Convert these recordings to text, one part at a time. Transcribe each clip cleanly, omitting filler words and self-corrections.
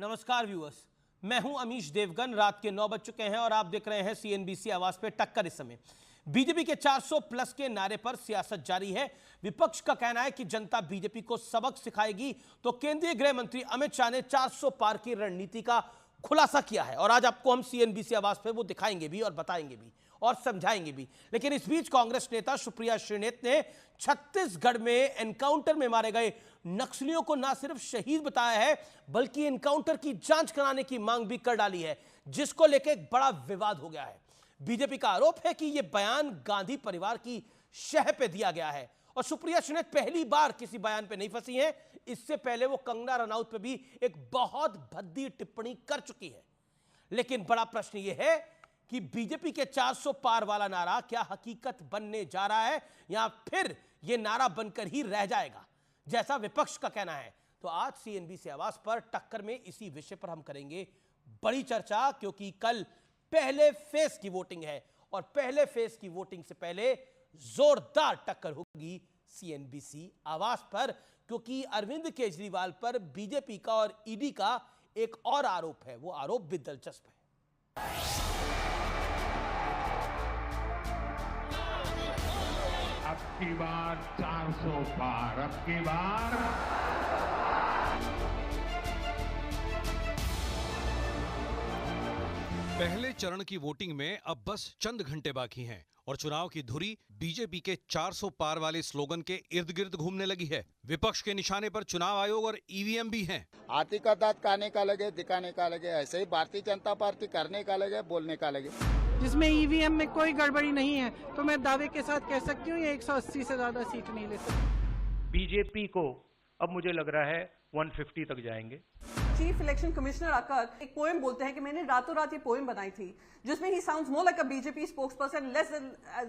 नमस्कार व्यूअर्स, मैं हूं अमीश देवगन। रात के 9 बज चुके हैं और आप देख रहे हैं सीएनबीसी आवाज पे टक्कर। इस समय बीजेपी के 400 प्लस के नारे पर सियासत जारी है। विपक्ष का कहना है कि जनता बीजेपी को सबक सिखाएगी, तो केंद्रीय गृह मंत्री अमित शाह ने 400 पार की रणनीति का खुलासा किया है और आज आपको हम सीएनबीसी आवाज पे वो दिखाएंगे भी और बताएंगे भी और समझाएंगे भी। लेकिन इस बीच कांग्रेस नेता सुप्रिया श्रीनेत ने छत्तीसगढ़ में एनकाउंटर में मारे गए नक्सलियों को न सिर्फ शहीद बताया है बल्कि एनकाउंटर की जांच कराने की मांग भी कर डाली है, जिसको लेकर एक बड़ा विवाद हो गया है। बीजेपी का आरोप है कि यह बयान गांधी परिवार की शह पे दिया गया है और सुप्रिया श्रीनेत पहली बार किसी बयान पे नहीं फंसी हैं। इससे पहले वो कंगना रनौत पे भी एक बहुत भद्दी टिप्पणी कर चुकी है। लेकिन बड़ा प्रश्न यह है कि बीजेपी के 400 पार वाला नारा क्या हकीकत बनने जा रहा है या फिर यह नारा बनकर ही रह जाएगा, जैसा विपक्ष का कहना है। तो आज सीएनबीसी आवाज पर टक्कर में इसी विषय पर हम करेंगे बड़ी चर्चा, क्योंकि कल पहले फेज की वोटिंग है और पहले फेज की वोटिंग से पहले जोरदार टक्कर होगी सीएनबीसी आवाज पर, क्योंकि अरविंद केजरीवाल पर बीजेपी का और ईडी का एक और आरोप है। वो आरोप भी दिलचस्प है। अब की बार 400 पार, अब की बार पहले चरण की वोटिंग में अब बस चंद घंटे बाकी हैं और चुनाव की धुरी बीजेपी के 400 पार वाले स्लोगन के इर्द गिर्द घूमने लगी है। विपक्ष के निशाने पर चुनाव आयोग और ईवीएम भी हैं। हाथी का दांत खाने का लगे, दिखाने का लगे, ऐसे ही भारतीय जनता पार्टी करने का लगे, बोलने का लगे। जिसमें ईवीएम में कोई गड़बड़ी नहीं है तो मैं दावे के साथ कह सकती हूँ ये 180 से ज्यादा सीट नहीं ले सकती। बीजेपी को अब मुझे लग रहा है 150 तक जाएंगे। चीफ इलेक्शन कमिश्नर आकर एक पोएम बोलते हैं कि मैंने रातों रात ये पोएम बनाई थी, जिसमें ही sounds more like a BJP spokesperson,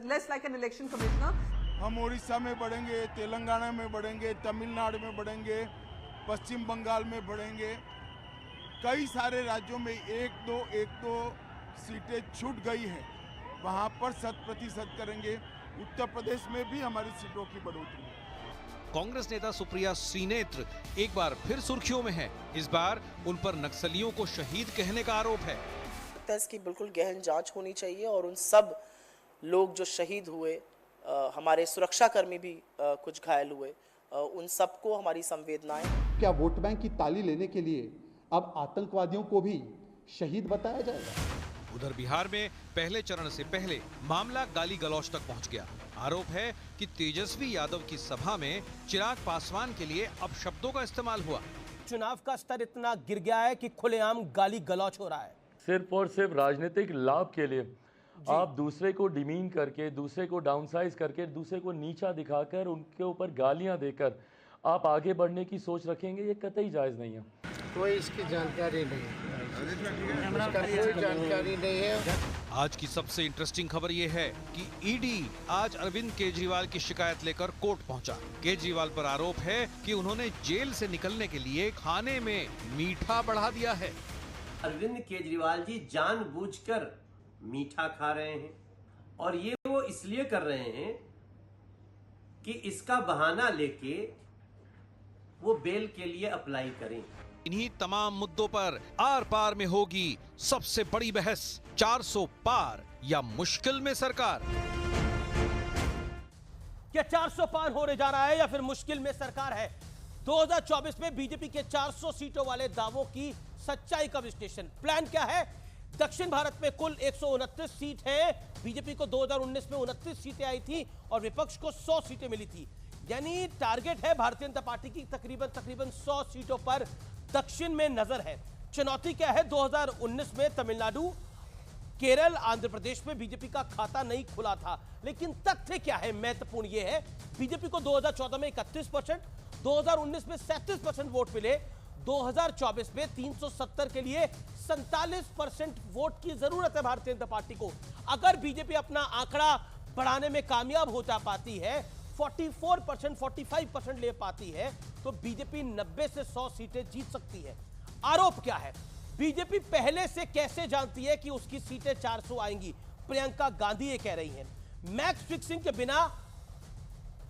less like an election commissioner. हम उड़ीसा में बढ़ेंगे, तेलंगाना में बढ़ेंगे, तमिलनाडु में बढ़ेंगे, पश्चिम बंगाल में बढ़ेंगे। कई सारे राज्यों में एक दो सीटें छूट गई हैं, वहां पर 100% करेंगे। उत्तर प्रदेश में भी हमारी सीटों की बढ़ोतरी। कांग्रेस नेता सुप्रिया श्रीनेत एक बार फिर सुर्खियों में है। इस बार उन पर नक्सलियों को शहीद कहने का आरोप है। इसकी बिल्कुल गहन जांच होनी चाहिए और उन सब लोग जो शहीद हुए, हमारे सुरक्षाकर्मी भी कुछ घायल हुए, उन सबको हमारी संवेदनाएं। क्या वोट बैंक की ताली लेने के लिए अब आतंकवादियों को भी शहीद बताया जाएगा? उधर बिहार में पहले चरण से पहले मामला गाली गलौज तक पहुंच गया। आरोप है कि तेजस्वी यादव की सभा में चिराग पासवान के लिए अब शब्दों का इस्तेमाल हुआ। चुनाव का स्तर इतना गिर गया है कि खुलेआम गाली गलौज हो रहा है। सिर्फ और सिर्फ राजनीतिक लाभ के लिए आप दूसरे को डिमीन करके, दूसरे को डाउनसाइज करके, दूसरे को नीचा दिखाकर, उनके ऊपर गालियां देकर आप आगे बढ़ने की सोच रखेंगे, ये कतई जायज नहीं है। कोई इसकी जानकारी नहीं है, कोई जानकारी नहीं है। आज की सबसे इंटरेस्टिंग खबर यह है कि ईडी आज अरविंद केजरीवाल की शिकायत लेकर कोर्ट पहुंचा। केजरीवाल पर आरोप है कि उन्होंने जेल से निकलने के लिए खाने में मीठा बढ़ा दिया है। अरविंद केजरीवाल जी जानबूझकर मीठा खा रहे हैं और ये वो इसलिए कर रहे हैं कि इसका बहाना लेके वो बेल के लिए अप्लाई करें। इन्हीं तमाम मुद्दों पर आर पार में होगी सबसे बड़ी बहस। 400 पार या मुश्किल में सरकार? क्या 400 पार होने जा रहा है या फिर मुश्किल में सरकार है? 2024 में बीजेपी के 400 सीटों वाले दावों की सच्चाई का विश्लेषण। प्लान क्या है? दक्षिण भारत में कुल 129 सीट है। बीजेपी को 2019 में 29 सीटें आई थी और विपक्ष को 100 सीटें मिली थी। यानी टारगेट है भारतीय जनता पार्टी की तकरीबन 100 सीटों पर दक्षिण में नजर है। चुनौती क्या है? 2019 में तमिलनाडु, केरल, आंध्र प्रदेश में बीजेपी का खाता नहीं खुला था। लेकिन तथ्य क्या है? महत्वपूर्ण यह है, बीजेपी को 2014 में 31%, 2019 में 37% वोट मिले। 2024 में 370 के लिए 47% वोट की जरूरत है भारतीय जनता पार्टी को। अगर बीजेपी अपना आंकड़ा बढ़ाने में कामयाब हो जा पाती है, 44%, 45% ले पाती है, तो बीजेपी 90 से 100 सीटें जीत सकती है। आरोप क्या है? बीजेपी पहले से कैसे जानती है कि उसकी सीटें 400 आएंगी? प्रियंका गांधी ये कह रही हैं, मैक्स फिक्सिंग के बिना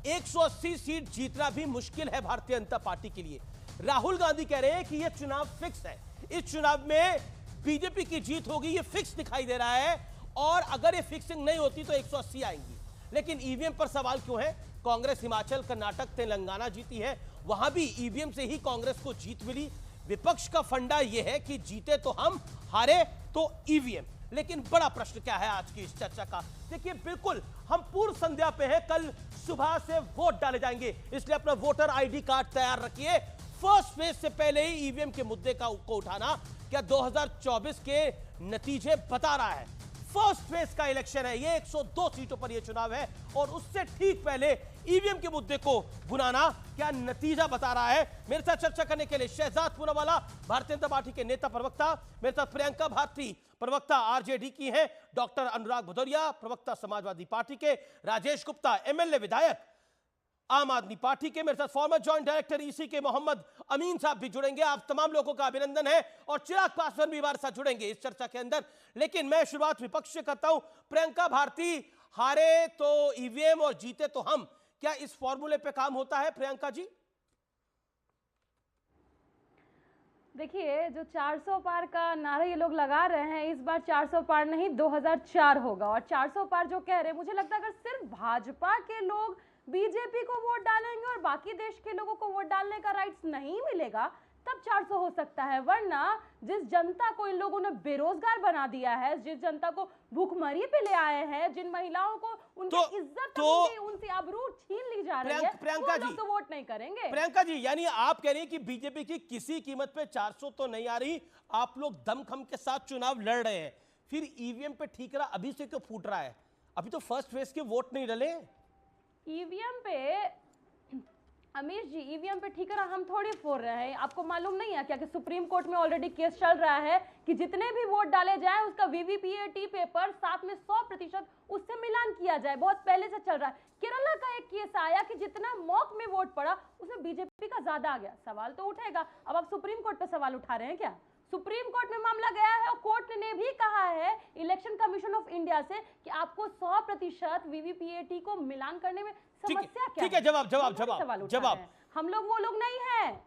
180 सीट जीतना भी मुश्किल है भारतीय जनता पार्टी के लिए। राहुल गांधी कह रहे हैं कि यह चुनाव फिक्स है, इस चुनाव में बीजेपी की जीत होगी, ये फिक्स दिखाई दे रहा है। और अगर ये फिक्सिंग नहीं होती तो 180 आएंगी। लेकिन ईवीएम पर सवाल क्यों है? कांग्रेस हिमाचल, कर्नाटक, तेलंगाना जीती है, वहां भी ईवीएम से ही कांग्रेस को जीत मिली। विपक्ष का फंडा यह है कि जीते तो हम, हारे तो ईवीएम। लेकिन बड़ा प्रश्न क्या है आज की इस चर्चा का? देखिए, बिल्कुल हम पूर्व संध्या पे हैं, कल सुबह से वोट डाले जाएंगे, इसलिए अपना वोटर आईडी कार्ड तैयार रखिए। फर्स्ट फेज से पहले ही ईवीएम के मुद्दे को उठाना क्या 2024 के नतीजे बता रहा है? फर्स्ट फेज का इलेक्शन है ये, 102 सीटों पर यह चुनाव है, और उससे ठीक पहले ईवीएम के मुद्दे को भुनाना क्या नतीजा बता रहा है? मेरे साथ चर्चा करने के लिए शहजाद पूनावाला, भारतीय जनता पार्टी के नेता प्रवक्ता, मेरे साथ प्रियंका भारती, प्रवक्ता आरजेडी की हैं, डॉक्टर अनुराग भदौरिया, प्रवक्ता समाजवादी पार्टी के, राजेश गुप्ता, एमएलए विधायक आम आदमी पार्टी के, मेरे साथ फॉर्मर जॉइंट डायरेक्टर ईसी के मोहम्मद अमीन साहब भी जुड़ेंगे। आप तमाम लोगों का अभिनंदन है, और चिराग पासवान भी हमारे साथ जुड़ेंगे इस चर्चा के अंदर। लेकिन मैं शुरुआत विपक्ष से करता हूं। प्रियंका भारती, हारे तो ईवीएम और जीते तो हम, क्या इस फॉर्मूले पे काम होता है प्रियंका जी? देखिए, जो 400 पार का नारा ये लोग लगा रहे हैं, इस बार 400 पार नहीं 2004 होगा। और 400 पार जो कह रहे हैं, मुझे लगता है अगर सिर्फ भाजपा के लोग बीजेपी को वोट डालेंगे और बाकी देश के लोगों को वोट डालने का राइट्स नहीं मिलेगा, तब 400 हो सकता है। वरना जिस जनता को इन लोगों ने बेरोजगार बना दिया है, जिस जनता को भूखमरी पे ले आए हैं, जिन महिलाओं को उनकी इज्जत उनसे आबरू छीन ली जा रही है, प्रियंका जी तो वोट नहीं करेंगे। प्रियंका जी, यानी आप कह रही हैं कि बीजेपी की किसी कीमत पे 400 तो नहीं आ रही, आप लोग दमखम के साथ चुनाव लड़ रहे हैं, फिर ईवीएम पे ठीकरा अभी से क्यों फूट रहा है? अभी तो फर्स्ट फेज के वोट नहीं डले। ईवीएम पे अमीर जी, ईवीएम पे ठीकरा हम थोड़ी फोड़ रहे हैं। आपको मालूम नहीं है क्या कि सुप्रीम कोर्ट में ऑलरेडी केस चल रहा है कि जितने भी वोट डाले जाए उसका वीवीपीएटी पेपर साथ में 100% उससे मिलान किया जाए। बहुत पहले से चल रहा है। केरला का एक केस आया कि जितना मॉक में वोट पड़ा उसमें बीजेपी का ज्यादा आ गया। सवाल तो उठेगा। अब आप सुप्रीम कोर्ट पे सवाल उठा रहे हैं क्या? सुप्रीम कोर्ट में मामला गया है और कोर्ट ने भी कहा है इलेक्शन कमीशन ऑफ इंडिया से कि आपको 100% वीवीपीएटी को मिलान करने में समस्या क्या है? ठीक है, जवाब। हम लोग वो लोग नहीं हैं।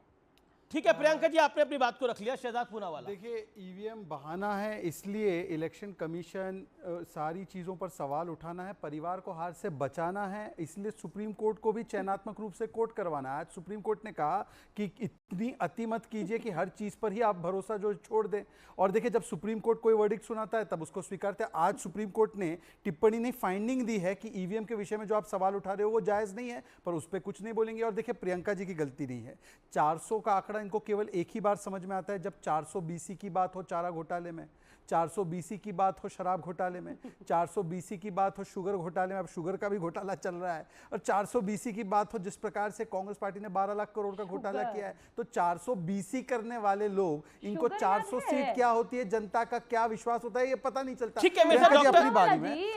ठीक है प्रियंका जी, आपने अपनी बात को रख लिया। शहजाद पूनावाला, देखिए, ईवीएम बहाना है, इसलिए इलेक्शन कमीशन सारी चीज़ों पर सवाल उठाना है, परिवार को हार से बचाना है, इसलिए सुप्रीम कोर्ट को भी चयनात्मक रूप से कोर्ट करवाना है। आज सुप्रीम कोर्ट ने कहा कि इतनी अति मत कीजिए कि हर चीज़ पर ही आप भरोसा जो छोड़ दें। और देखिए, जब सुप्रीम कोर्ट कोई वर्डिक्ट सुनाता है तब उसको स्वीकारते हैं। आज सुप्रीम कोर्ट ने टिप्पणी नहीं, फाइंडिंग दी है कि ईवीएम के विषय में जो आप सवाल उठा रहे हो वो जायज़ नहीं है, पर उस पर कुछ नहीं बोलेंगे। और देखिए, प्रियंका जी की गलती नहीं है। 400 का आंकड़ा इनको केवल एक ही बार समझ में आता है, जब 400 BC की बात हो चारा घोटाले में, 400 BC की बात हो शराब घोटाले में, 400 BC की बात हो शुगर घोटाले में, अब शुगर का भी घोटाला चल रहा है, और 400 BC की बात हो जिस प्रकार से कांग्रेस पार्टी ने 12 लाख करोड़ का घोटाला किया है। तो 400 BC करने वाले लोग, इनको 400 सीट क्या होती है, जनता का क्या विश्वास होता है, ये पता नहीं चलता। ठीक है,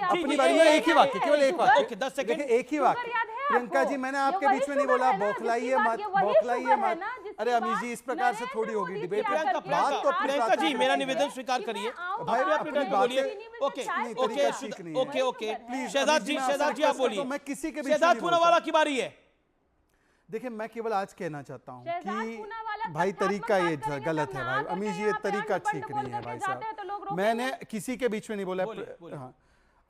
अपनी बारी में एक ही वाक्य, केवल एक वाक्य, 10 सेकंड, एक ही वाक्य। प्रियंका जी, मैंने आपके बीच में नहीं बोला बौखलाइए मत। अरे अमीर जी, इस प्रकार से थोड़ी होगी डिबेट। प्रियंका जी, मेरा निवेदन स्वीकार करिए भाई, ओके, शहजाद जी आप बोलिए। मैं किसी के शहजाद पूनावाला की बारी है। देखिए, मैं केवल आज कहना चाहता हूँ कि भाई तरीका ये गलत है भाई अमीर जी, ये तरीका ठीक नहीं है भाई साहब। मैंने किसी के बीच में नहीं बोला। हाँ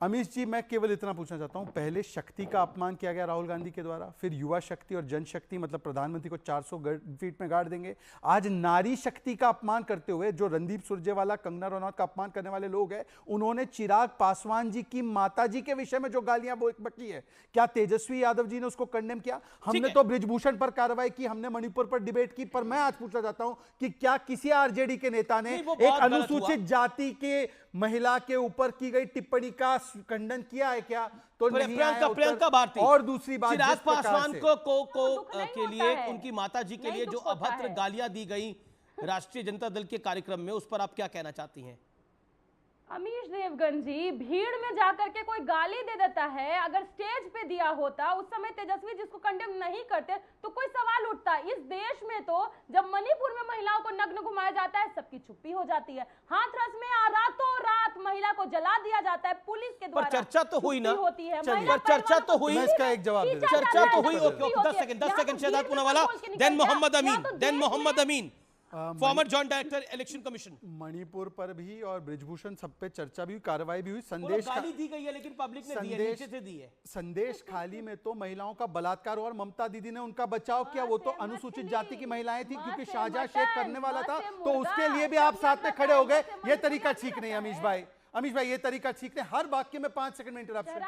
अमीश जी, मैं केवल इतना पूछना चाहता हूं, पहले शक्ति का अपमान किया गया राहुल गांधी के द्वारा, फिर युवा शक्ति और जनशक्ति मतलब प्रधानमंत्री को 400 फीट में गाड़ देंगे। आज नारी शक्ति का अपमान करते हुए जो रणदीप सुरजेवाला, कंगना रनौत का अपमान करने वाले लोग हैं, उन्होंने चिराग पासवान जी की माता जी के विषय में जो गालियां बकी है, क्या तेजस्वी यादव जी ने उसको कंडेम किया? हमने तो बृजभूषण पर कार्रवाई की, हमने मणिपुर पर डिबेट की, पर मैं आज पूछना चाहता हूं कि क्या किसी आरजेडी के नेता ने एक अनुसूचित जाति के महिला के ऊपर की गई टिप्पणी का खंडन किया है क्या? तो प्रियंका भारती, और दूसरी बात, चिराग पासवान को के लिए, उनकी माताजी के लिए जो अभद्र गालियां दी गई राष्ट्रीय जनता दल के कार्यक्रम में, उस पर आप क्या कहना चाहती हैं? अमीश देवगन जी, भीड़ में जाकर के कोई गाली दे देता है, अगर स्टेज पे दिया होता उस समय तेजस्वी जिसको कंडेम नहीं करते तो कोई सवाल उठता। इस देश में तो जब मणिपुर में महिलाओं को नग्न घुमाया जाता है, सबकी चुप्पी हो जाती है। हाथरस में रातों रात महिला को जला दिया जाता है पुलिस के द्वारा। चर्चा तो हुई ना, होती है, चर्चा तो हुई, इसका एक जवाब चर्चा तो हुई। 10 second Shehzad Poonawalla, then Mohammad Amin. Former joint director election commission. Manipur पर भी और ब्रिजभूषण सब पे चर्चा भी हुई, कार्रवाई भी हुई। संदेश गाली दी गई है लेकिन पब्लिक ने दी है, नीचे से दी है। संदेश खाली में तो महिलाओं का बलात्कार और ममता दीदी ने उनका बचाव किया। वो तो अनुसूचित जाति की महिलाएं थी, क्योंकि शाहजहां शेख करने वाला था, तो उसके लिए भी आप साथ में खड़े हो गए। ये तरीका ठीक नहीं अमीश भाई। अमीश भाई, ये तरीका ठीक नहीं। हर वाक्य में 5 सेकंड में इंटरप्शन।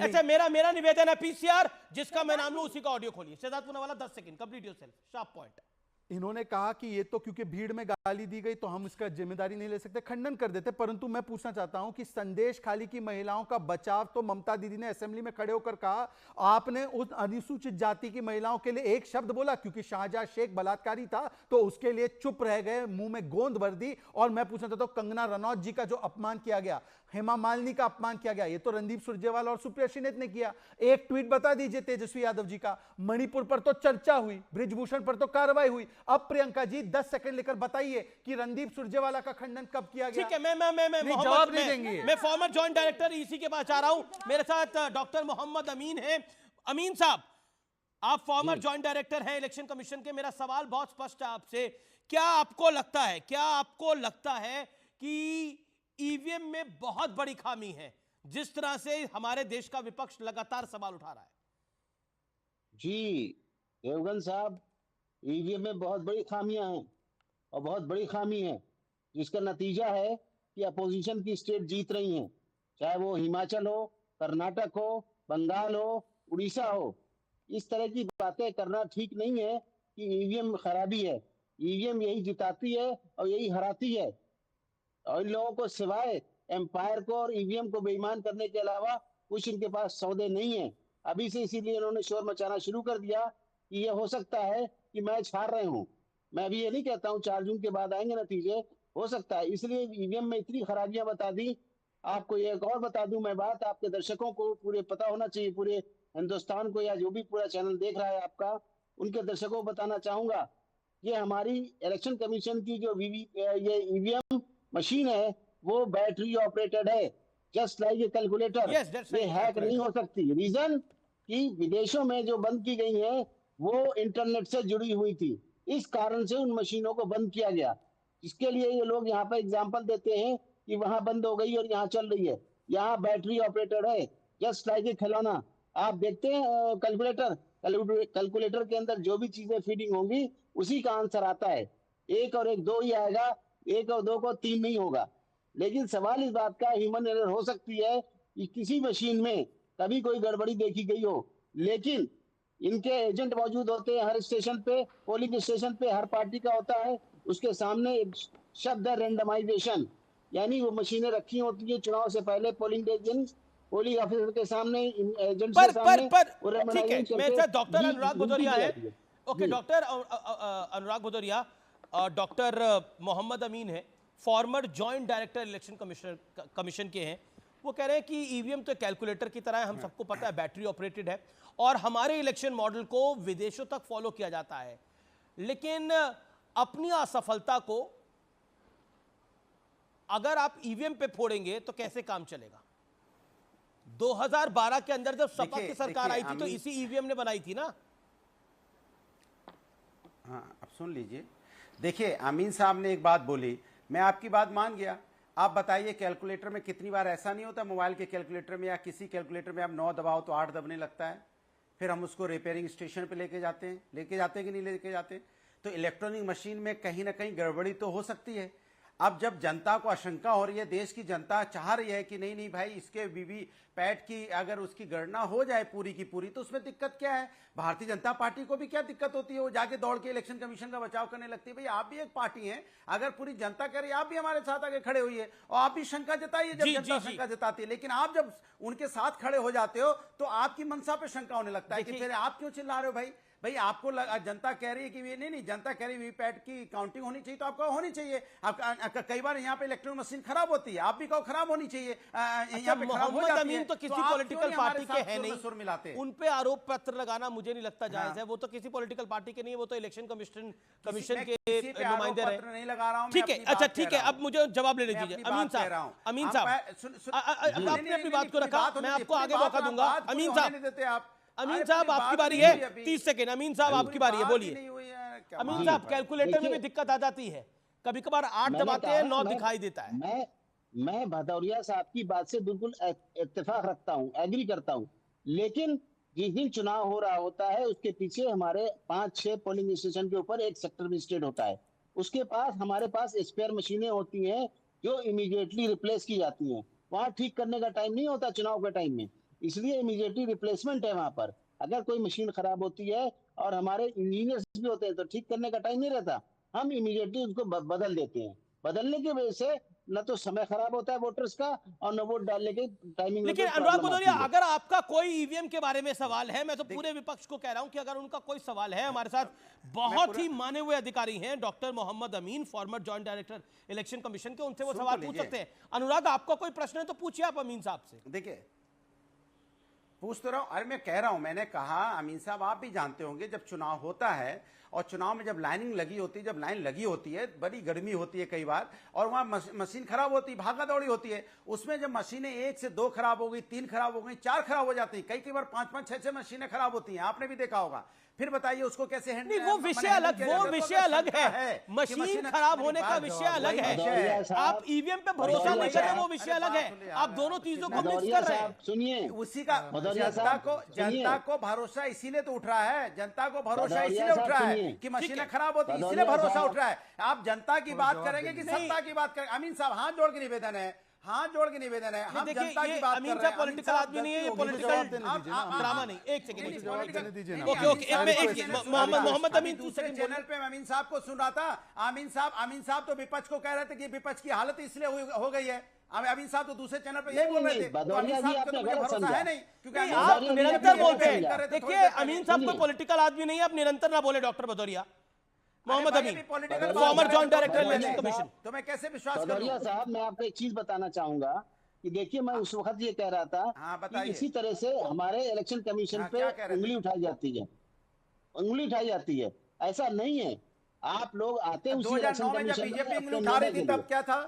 अच्छा, मेरा निवेदन है पीसीआर जिसका मैं नाम लूं उसी का ऑडियो खोलिए। Shehzad Poonawalla 10 second, complete yourself, sharp point. इन्होंने कहा कि ये तो क्योंकि भीड़ में गाली दी गई तो हम इसका जिम्मेदारी नहीं ले सकते, खंडन कर देते। परंतु मैं पूछना चाहता हूं कि संदेश खाली की महिलाओं का बचाव तो ममता दीदी ने असेंबली में खड़े होकर कहा। आपने उस अनुसूचित जाति की महिलाओं के लिए एक शब्द बोला, क्योंकि शाहजहां शेख बलात्कारी था तो उसके लिए चुप रह गए, मुंह में गोंद भर दी। और मैं पूछना चाहता हूं, कंगना रनौत जी का जो अपमान किया गया, हेमा मालिनी का अपमान किया गया, ये तो रणदीप सुरजेवाला और सुप्रिया श्रीनेत ने किया। एक ट्वीट बता दीजिए तेजस्वी यादव जी का। मणिपुर पर तो चर्चा हुई, ब्रिजभूषण पर तो कार्रवाई हुई। अब प्रियंका जी 10 सेकंड लेकर बताइए कि रणदीप सुरजेवाला का खंडन कब किया गया। ठीक है, मैं जवाब नहीं देंगे। मैं फॉर्मर जॉइंट डायरेक्टर इसी के पास आ रहा हूं। मेरे साथ डॉक्टर मोहम्मद अमीन है। अमीन साहब, आप फॉर्मर जॉइंट डायरेक्टर हैं इलेक्शन कमीशन के। मेरा सवाल बहुत स्पष्ट है आपसे। क्या आपको लगता है कि ईवीएम में बहुत बड़ी खामी है, जिस तरह से हमारे देश का विपक्ष लगातार सवाल उठा रहा है? जी देवगन साहब, ईवीएम में बहुत बड़ी खामियां हैं और बहुत बड़ी खामी है, जिसका नतीजा है कि अपोजिशन की स्टेट जीत रही हैं, चाहे वो हिमाचल हो, कर्नाटक हो, बंगाल हो, उड़ीसा हो। इस तरह की बातें करना ठीक नहीं है कि ईवीएम में खराबी है। ईवीएम यही जिताती है और यही हराती है, और इन लोगों को सिवाय एम्पायर को और ईवीएम को बेईमान करने के अलावा कुछ इनके पास सौदे नहीं है। अभी से इसीलिए इन्होंने शोर मचाना शुरू कर दिया कि ये हो सकता है कि मैच हार रहे हूं। मैं अभी ये नहीं कहता हूं 4 जून के बाद आएंगे नतीजे, हो सकता है। इसलिए ईवीएम में इतनी खराबियां बता दी। आपको एक और बता दूं मैं बात, आपके दर्शकों को पूरे पता होना चाहिए, पूरे हिंदुस्तान को या जो भी पूरा चैनल देख रहा है आपका, उनके दर्शकों को बताना चाहूंगा, ये हमारी इलेक्शन कमीशन की जो ये ईवीएम मशीन है वो बैटरी ऑपरेटेड है, जस्ट लाइक ए कैलकुलेटर। ये हैक नहीं हो सकती। रीजन कि विदेशों में जो बंद की गई है वो इंटरनेट से जुड़ी हुई थी, इस कारण से उन मशीनों को बंद किया गया। इसके लिए ये लोग यहाँ पर एग्जांपल देते हैं कि वहां बंद हो गई और यहाँ चल रही है। यहाँ बैटरी ऑपरेटेड है, जस्ट लाइक ए खिलौना। आप देखते हैं कैलकुलेटर के अंदर जो भी चीजें फीडिंग होंगी उसी का आंसर आता है। 1 और 1 2 ही आएगा, 1 और 2 को 3 नहीं होगा। लेकिन सवाल इस बात का ह्यूमन एरर हो सकती है कि किसी मशीन में कभी कोई गड़बड़ी देखी गई हो, लेकिन इनके एजेंट मौजूद होते हैं हर स्टेशन पे, पोलिंग स्टेशन पे हर पार्टी का होता है, उसके सामने एक शब्द है रेंडमाइजेशन, यानी वो मशीनें रखी होती है चुनाव से पहले पोलिंग डे दिन पोलिंग ऑफिसर के सामने, एजेंट के सामने। ठीक है, मेरे साथ डॉक्टर अनुराग भदौरिया है। ओके डॉक्टर अनुराग भदौरिया, डॉक्टर मोहम्मद अमीन है, farmer joint director election commission के हैं। वो कह रहे हैं कि ईवीएम तो कैलकुलेटर की तरह है, हम सबको पता है, बैटरी ऑपरेटेड है और हमारे इलेक्शन मॉडल को विदेशों तक फॉलो किया जाता है। लेकिन अपनी असफलता को अगर आप ईवीएम पे फोड़ेंगे तो कैसे काम चलेगा? 2012 के अंदर जब सपा की सरकार आई थी तो इसी ईवीएम ने बनाई थी ना। हाँ, अब सुन लीजिए। देखिए, अमीन साहब ने एक बात बोली, मैं आपकी बात मान गया। आप बताइए कैलकुलेटर में कितनी बार ऐसा नहीं होता, मोबाइल के कैलकुलेटर में या किसी कैलकुलेटर में आप 9 दबाओ तो 8 दबने लगता है, फिर हम उसको रिपेयरिंग स्टेशन पे लेके जाते हैं कि नहीं लेके जाते? तो इलेक्ट्रॉनिक मशीन में कहीं ना कहीं गड़बड़ी तो हो सकती है। अब जब जनता को आशंका हो रही है, देश की जनता चाह रही है कि नहीं भाई इसके वीवीपैट की अगर उसकी गणना हो जाए पूरी की पूरी, तो उसमें दिक्कत क्या है? भारतीय जनता पार्टी को भी क्या दिक्कत होती है? वो जाके दौड़ के इलेक्शन कमीशन का बचाव करने लगती है। भाई आप भी एक पार्टी हैं, अगर पूरी जनता कह रही है आप भी हमारे साथ आगे खड़े हुई है और आप भी शंका जताइए जब जनता शंका जताती है। लेकिन आप जब उनके साथ खड़े हो जाते हो तो आपकी मंशा पे शंका होने लगता है कि फिर आप क्यों चिल्ला रहे हो? भाई आपको जनता कह रही है कि नहीं, जनता कह रही है वीवीपैट की काउंटिंग होनी चाहिए तो आपको होनी चाहिए। आपका कई बार यहाँ पे इलेक्ट्रॉनिक मशीन खराब होती है, आप भी कहो खराब होनी चाहिए। अच्छा, मोहम्मद अमीन तो किसी पॉलिटिकल पार्टी के हैं नहीं, सुर मिलाते, उन पे आरोप पत्र लगाना मुझे नहीं लगता जायज है। वो तो किसी पॉलिटिकल पार्टी के नहीं है, वो तो इलेक्शन कमीशन के नुमाइंदे रहे। नहीं लगा रहा हूं। ठीक है, अच्छा ठीक है, अब मुझे जवाब लेने दीजिए। अमीन साहब आपने अपनी बात को रखा, मैं आपको आगे मौका दूंगा। अमीन साहब अमीन साहब आपकी बारी है, 30 सेकेंड। अमीन साहब आपकी बारी है, बोलिए। अमीन साहब कैलकुलेटर में भी दिक्कत आ जाती है, कभी कभार 8 दबाते हैं 9 दिखाई देता है। मैं भदौरिया साहब की बात से बिल्कुल इत्तेफाक रखता हूँ, एग्री करता हूँ, लेकिन जिस दिन चुनाव हो रहा होता है उसके पीछे हमारे 5-6 पोलिंग स्टेशन के ऊपर एक सेक्टर मजिस्ट्रेट होता है, उसके पास हमारे पास स्पेयर मशीनें होती हैं जो इमीडिएटली रिप्लेस की जाती हैं। वहाँ ठीक करने का टाइम नहीं होता चुनाव के टाइम में, इसलिए इमीडिएटली रिप्लेसमेंट है वहाँ पर। अगर कोई मशीन खराब होती है और हमारे इंजीनियर्स भी होते हैं तो ठीक करने का टाइम नहीं रहता, हम इमीडिएटली उसको बदल देते हैं। बदलने की वजह से न तो समय खराब होता है वोटर्स का और न वोट डालने के टाइमिंग। लेकिन अनुराग भदौरिया, अगर आपका कोई ईवीएम के बारे में सवाल है, मैं तो पूरे विपक्ष को कह रहा हूं कि अगर उनका कोई सवाल है, हमारे साथ बहुत ही माने हुए अधिकारी हैं doctor Mohammad Amin, former joint director election commission के, उनसे वो सवाल पूछ सकते हैं। अनुराग, आपका कोई प्रश्न है तो पूछिए आप अमीन साहब से। देखिए पूछ तो रहा हूं, अरे मैं कह रहा हूं, मैंने कहा अमीन साहब आप भी जानते होंगे जब चुनाव होता है और चुनाव में जब लाइनिंग लगी होती है, जब लाइन लगी होती है, बड़ी गर्मी होती है कई बार और वहां मशीन खराब होती है, भागा दौड़ी होती है, उसमें जब मशीनें 1 से 2 खराब हो गई, 3 खराब हो गई, 4 खराब हो जाती है, कई बार 5-5, 6-6 मशीनें खराब होती हैं, आपने भी देखा होगा। फिर बताइए उसको कैसे हैंडल। वो विषय अलग, वो विषय अलग है, मशीन खराब होने का विषय अलग है। आप ईवीएम पे भरोसा नहीं कर रहे, वो विषय अलग है। आप दोनों चीजों को मिक्स कर रहे हैं। सुनिए, उसी का जनता को भरोसा इसीलिए तो उठ रहा है, जनता को भरोसा इसीलिए उठ रहा है कि मशीनें खराब होती है, इसलिए भरोसा उठ रहा है। आप जनता की बात करेंगे कि सत्ता की बात करेंगे? अमीन साहब हाथ जोड़ के निवेदन है, हाथ जोड़ के निवेदन है, हम जनता की बात कर रहे हैं। पॉलिटिकल आदमी नहीं है, ये पॉलिटिकल ड्रामा नहीं। एक सेकंड, ओके, मोहम्मद अमीन दूसरे चैनल पे अमीन साहब को सुन रहा था। अमीन साहब तो विपक्ष को कह रहे थे कि विपक्ष की हालत इसलिए हो गई है। अमीन साहब तो दूसरे चैनल पे यही बोल रहे थे, तो अमीन साहब को तो मुझे भरोसा है नहीं, क्योंकि आप निरंतर बोलते हैं। देखिए अमीन साहब कोई पॉलिटिकल आदमी नहीं है, आप निरंतर ना बोले। Doctor Bhadauria, Mohammad Amin, former joint director election commission, तो मैं कैसे विश्वास करूं? भदौरिया साहब, मैं आपको एक चीज बताना चाहूंगा कि देखिए, मैं उस वक्त ये कह रहा था कि इसी तरह से हमारे इलेक्शन कमीशन पे उंगली उठाई जाती है, उंगली उठाई जाती है। ऐसा नहीं है, आप लोग आते हैं उसी इलेक्शन कमीशन में, बीजेपी उंगली उठा रही थी तब क्या था?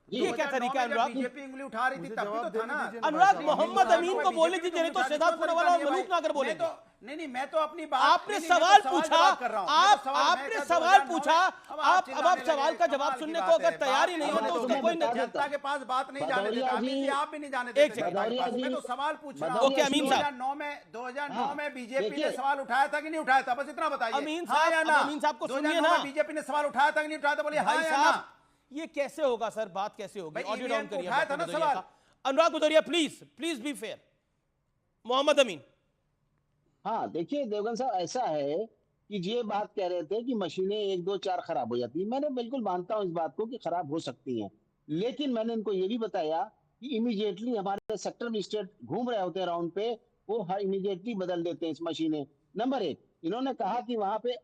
ये क्या तरीका है अनुराग? बीजेपी उंगली उठा रही थी तब भी तो था ना। अनुराग, मोहम्मद अमीन को बोलने दीजिए, नहीं तो शहजाद पूनावाला और मलूक नागर बोले। नहीं, मैं तो अपनी बात, आपने सवाल पूछा, आपने सवाल पूछा, अब आप सवाल का जवाब सुनने को अगर तैयार ही नहीं हो तो उसका कोई जनता के पास बात नहीं जाने देता। आप भी नहीं जाने देते। मैं तो सवाल पूछ रहा हूं। 2009 में बीजेपी ने सवाल उठाया था कि नहीं उठाया था? बस इतना बताइए। अमीन साहब को सुनिए ना, बीजेपी ने सवाल उठाया था कि नहीं उठाया था? बोलिए हाँ या ना। ये कैसे होगा सर? बात कैसे होगी? ऑडियो डाउन करिए उठाया था ना सवाल। Anurag Bhadauria, please be fair. Mohammad Amin, हाँ देखिए देवगन साहब, ऐसा है कि ये बात कह रहे थे कि मशीनें 1, 2, 4 खराब हो जाती है। मैंने बिल्कुल मानता हूं इस बात को कि खराब हो सकती हैं, लेकिन मैंने इनको ये भी बताया कि इमीडिएटली हमारे सेक्टर मजिस्ट्रेट घूम रहे होते हैं राउंड पे, वो इमीडिएटली बदल देते हैं इस मशीनें। नंबर 1, इन्होंने कहा कि वहां पे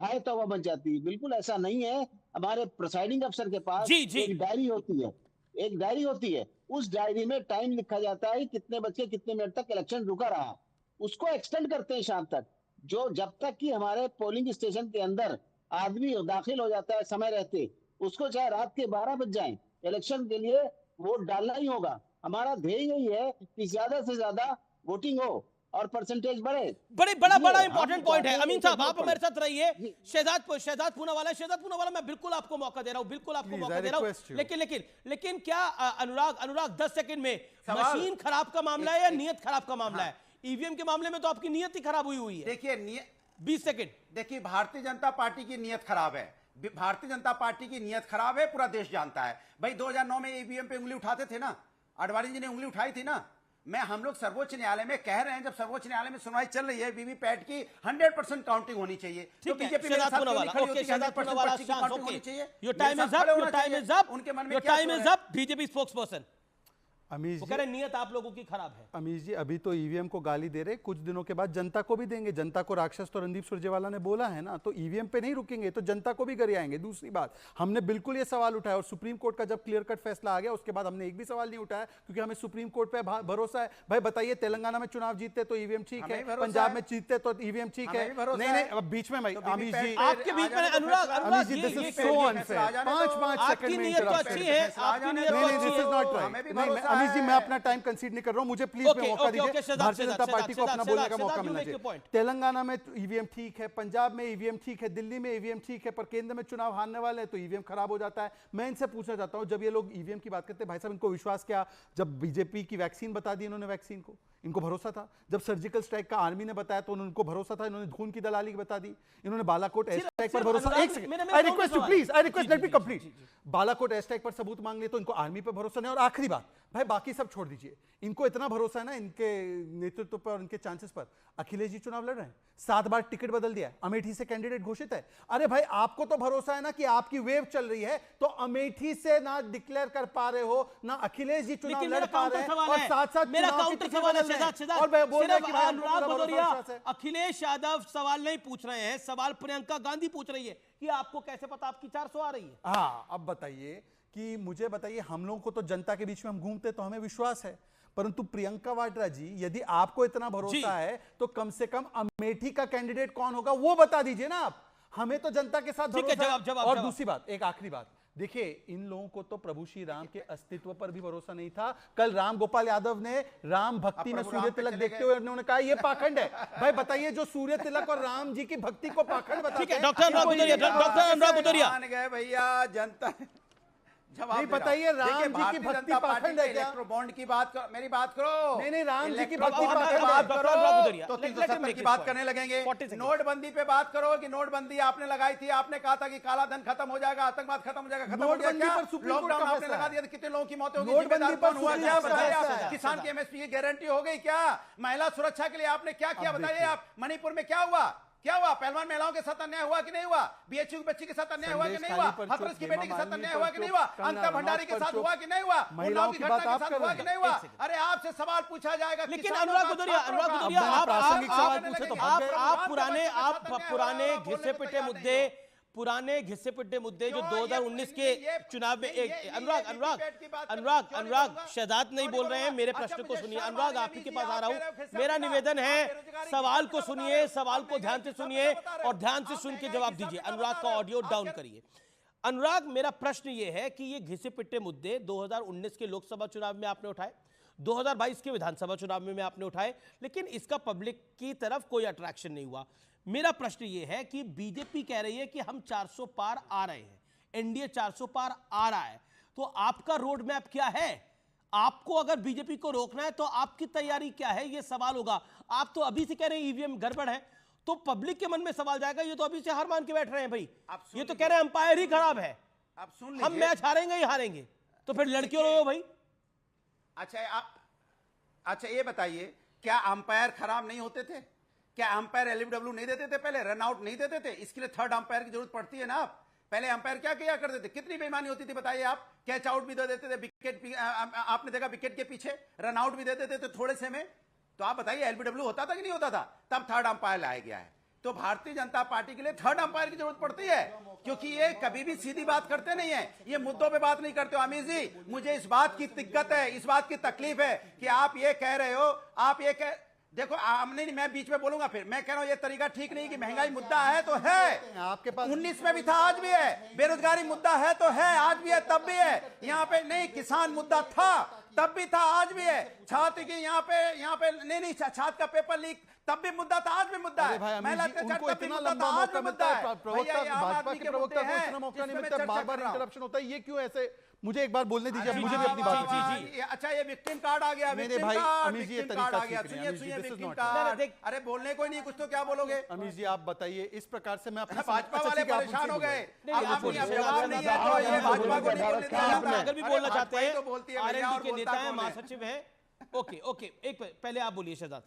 हाय तौबा बच जाती है, बिल्कुल ऐसा नहीं है। हमारे प्रिसाइडिंग अफसर के पास एक डायरी होती है, उस डायरी में टाइम लिखा जाता है कितने बज के कितने मिनट तक इलेक्शन रुका रहा, उसको एक्सटेंड करते हैं शाम तक, जो जब तक कि हमारे पोलिंग स्टेशन के अंदर आदमी दाखिल हो जाता है समय रहते, उसको चाहे रात के 12 बज जाए, इलेक्शन के लिए वोट डालना ही होगा। हमारा ध्येय यही है कि ज्यादा से ज्यादा वोटिंग हो और परसेंटेज बढ़े। बड़ा इंपॉर्टेंट पॉइंट है। अमीन साहब, आप हमारे साथ रहिए। शहजाद पूनावाला, मैं बिल्कुल आपको मौका दे रहा हूं, बिल्कुल आपको मौका दे रहा हूं। लेकिन क्या अनुराग 10 सेकंड में, मशीन खराब का मामला है या नियत खराब का मामला है? ईवीएम के मामले में तो आपकी नियत ही खराब हुई है। देखिए 20 सेकंड। देखिए, भारतीय जनता पार्टी की नियत खराब है, भारतीय जनता पार्टी की नियत खराब है, पूरा देश जानता है। भाई 2009 में ईवीएम पे उंगली उठाते थे ना, आडवाणी जी ने उंगली उठाई थी ना। हम लोग सर्वोच्च न्यायालय में कह रहे हैं, जब सर्वोच्च न्यायालय में सुनवाई चल रही है, वीवीपैट की 100% काउंटिंग होनी चाहिए। तो BJP your time is up. BJP spokesperson, Amish वो कह रहे नियत आप लोगों की खराब है। अमीश जी, अभी तो ईवीएम को गाली दे रहे, कुछ दिनों के बाद जनता को भी देंगे। जनता को राक्षस तो रणदीप सुरजेवाला ने बोला है ना, तो ईवीएम पे नहीं रुकेंगे तो जनता को भी गरियाएंगे। दूसरी बात, हमने बिल्कुल ये सवाल उठाया और सुप्रीम कोर्ट का जब क्लियर कट फैसला आ गया उसके बाद हमने एक भी सवाल नहीं उठाया, क्योंकि हमें सुप्रीम कोर्ट पे भरोसा है। भाई बताइए, तेलंगाना में चुनाव जीतते तो ईवीएम ठीक है, पंजाब में जीतते तो ईवीएम ठीक है। नहीं, अब बीच में अमीश जी, आपके बीच में Anurag ji, this is so unfair. 5 second में अच्छी है, आपकी नियत अच्छी है। अमीश जी मैं अपना टाइम कंसीड नहीं कर रहा हूं, मुझे प्लीज में मौका दीजिए। भारतीय जनता पार्टी को अपना बोलने का मौका मिलना चाहिए। तेलंगाना में ईवीएम ठीक है, पंजाब में ईवीएम ठीक है, दिल्ली में ईवीएम ठीक है, पर केंद्र में चुनाव हारने वाले हैं तो ईवीएम खराब हो जाता है। मैं इनसे पूछना चाहता हूं, जब ये लोग ईवीएम की बात करते हैं, भाई साहब इनको विश्वास क्या? जब बीजेपी की वैक्सीन बता दी इन्होंने, वैक्सीन को इनको भरोसा था। जब सर्जिकल स्ट्राइक का आर्मी ने बताया तो उनको भरोसा था, इन्होंने खून की दलाली बता दी। इन्होंने बालाकोट एयर स्ट्राइक पर भरोसा, एक second I request you please, I request let me complete. Balakot air strike पर सबूत मांग लिए तो इनको आर्मी पर भरोसा नहीं। और आखिरी बात भाई, बाकी सब छोड़ दीजिए, इनको इतना भरोसा है ना इनके नेतृत्व पर और इनके चांसेस पर। अखिलेश जी चुनाव लड़ रहे हैं, 7 बार टिकट बदल दिया, अमेठी से कैंडिडेट घोषित है। अरे भाई आपको तो भरोसा है ना कि आपकी वेव चल रही है, तो अमेठी से ना डिक्लेयर कर पा रहे हो, ना अखिलेश जी चुनाव लड़ पा रहे हैं, और साथ-साथ मेरा काउंटर सवाल है शहजाद, और बोल रहे हैं कि अनुराग भदौरिया अखिलेश यादव सवाल नहीं पूछ रहे हैं, सवाल प्रियंका गांधी पूछ रही है कि आपको कैसे पता आपकी 400 आ रही है। हाँ, अब बताइए कि मुझे बताइए, हम लोगों को तो जनता के बीच में हम घूमते तो हमें विश्वास है, परंतु प्रियंका वाड्रा जी यदि आपको इतना भरोसा है तो कम से कम अमेठी का कैंडिडेट कौन होगा वो बता दीजिए ना आप। हमें तो जनता के साथ भरोसा है। और दूसरी बात, एक आखिरी बात, देखिए इन लोगों को तो प्रभु श्री राम के अस्तित्व पर भी भरोसा नहीं था। कल राम गोपाल यादव ने राम भक्ति में सूर्य तिलक देखते हुए उन्होंने कहा ये पाखंड है। भाई बताइए, जो सूर्य तिलक और राम जी की भक्ति को पाखंड बताते हैं। डॉक्टर अनुराग भदौरिया गए भैया, जनता नहीं बताइए, राम जी की भक्ति पाखंड है क्या? इलेक्ट्रोबॉन्ड की बात करो, मेरी बात करो। नहीं राम जी की भक्ति पाखंड बात करो तो 370 की बात करने लगेंगे। नोटबंदी पे बात करो कि नोटबंदी आपने लगाई थी, आपने कहा था कि काला धन खत्म हो जाएगा, आतंकवाद खत्म हो जाएगा, खत्म हो गया क्या? लॉकडाउन आपने लगा दिया, कितने लोगों की मौत होगी? जिम्मेदार कौन हुआ? क्या बताइए? किसान की एमएसपी की गारंटी हो गई क्या? महिला सुरक्षा के लिए आपने क्या किया बताइए आप? मणिपुर में क्या हुआ? क्या हुआ? पहलवान महिलाओं के साथ अन्याय हुआ कि नहीं हुआ? बीएचयू की बच्ची के साथ अन्याय हुआ कि नहीं हुआ? हाथरस की बेटी के साथ अन्याय हुआ कि नहीं हुआ? अंकिता भंडारी के साथ हुआ कि नहीं हुआ? उन्नाव की घटना के साथ हुआ कि नहीं हुआ? अरे आपसे सवाल पूछा जाएगा। लेकिन अनुराग भदौरिया आप पुराने घिसे पिटे मुद्दे जो 2019 के चुनाव में अनुराग शहजाद नहीं बोल रहे हैं, मेरे प्रश्न को सुनिए। अनुराग आप ही के पास आ रहा हूं, मेरा निवेदन है सवाल को सुनिए, सवाल को ध्यान से सुनिए और ध्यान से सुन के जवाब दीजिए। अनुराग का ऑडियो डाउन करिए। अनुराग, मेरा प्रश्न ये है कि ये घिसे पिटे मुद्दे 2019 के लोकसभा चुनाव में आपने उठाए, 2022 के विधानसभा चुनाव में आपने उठाए, लेकिन इसका पब्लिक की तरफ कोई अट्रैक्शन नहीं हुआ। मेरा प्रश्न यह है कि बीजेपी कह रही है कि हम 400 पार आ रहे हैं, एनडीए 400 पार आ रहा है, तो आपका रोड मैप क्या है? आपको अगर बीजेपी को रोकना है तो आपकी तैयारी क्या है, यह सवाल होगा। आप तो अभी से कह रहे हैं ईवीएम गड़बड़ है, तो पब्लिक के मन में सवाल जाएगा, ये तो अभी से हार मान के बैठ रहे हैं भाई, ये तो कह रहे हैं अंपायर ही खराब है, आप सुन हम मैच हारेंगे ही हारेंगे, तो फिर लड़कियों रहो भाई। अच्छा ये बताइए, क्या अंपायर खराब नहीं होते थे? क्या अंपायर एलबीडब्ल्यू नहीं देते थे? पहले रन आउट नहीं देते थे? इसके लिए थर्ड अंपायर की जरूरत पड़ती है ना। आप पहले अंपायर क्या किया करते थे? कितनी बेईमानी होती थी बताइए आप। कैच आउट भी दे देते थे, विकेट आपने देखा विकेट के पीछे रन आउट भी दे देते थे थोड़े से में। तो आप बताइए एलबीडब्ल्यू होता था कि नहीं होता था? तब थर्ड अंपायर लाया गया है। तो भारतीय जनता पार्टी के लिए थर्ड अंपायर की जरूरत पड़ती है, क्योंकि ये कभी भी सीधी बात करते नहीं है, ये मुद्दों पे बात नहीं करते हो। अमीश जी, मुझे इस बात की दिक्कत है, इस बात की तकलीफ है कि आप ये कह रहे हो, आप ये कह देखो नहीं, मैं बीच में बोलूंगा, फिर मैं कह रहा हूं ये तरीका ठीक नहीं कि महंगाई मुद्दा है तो है, आपके पास 19 में भी था, आज भी है। बेरोजगारी मुद्दा है तो है, आज भी है, तब भी है। यहाँ पे नहीं, किसान मुद्दा था तब भी था, आज भी है। छात्र की यहाँ पे नहीं छात्र का पेपर लीक तब भी मुद्दा था, आज भी मुद्दा है। महिला अत्याचार तब भी मुद्दा था, आज भी मुद्दा है। भाजपा के प्रवक्ता को इतना मौका नहीं मिलता, बार-बार इंटरप्शन होता है, ये क्यों ऐसे? मुझे एक बार बोलने दीजिए, मुझे भी अपनी बात जी। अच्छा, ये विक्टिम कार्ड आ गया, मेरे भाई अमीश जी, कार्ड आ गया। सुनिए विक्टिम कार्ड। अरे बोलने कोई नहीं, कुछ तो क्या बोलोगे? अमीश जी आप बताइए, इस प्रकार से मैं अपने भाजपा वाले परेशाान हो गए। अगर भी बोलना चाहते हैं आरएलडी के नेता हैं, महासचिव हैं। ओके, एक पहले आप बोलिए शहजाद।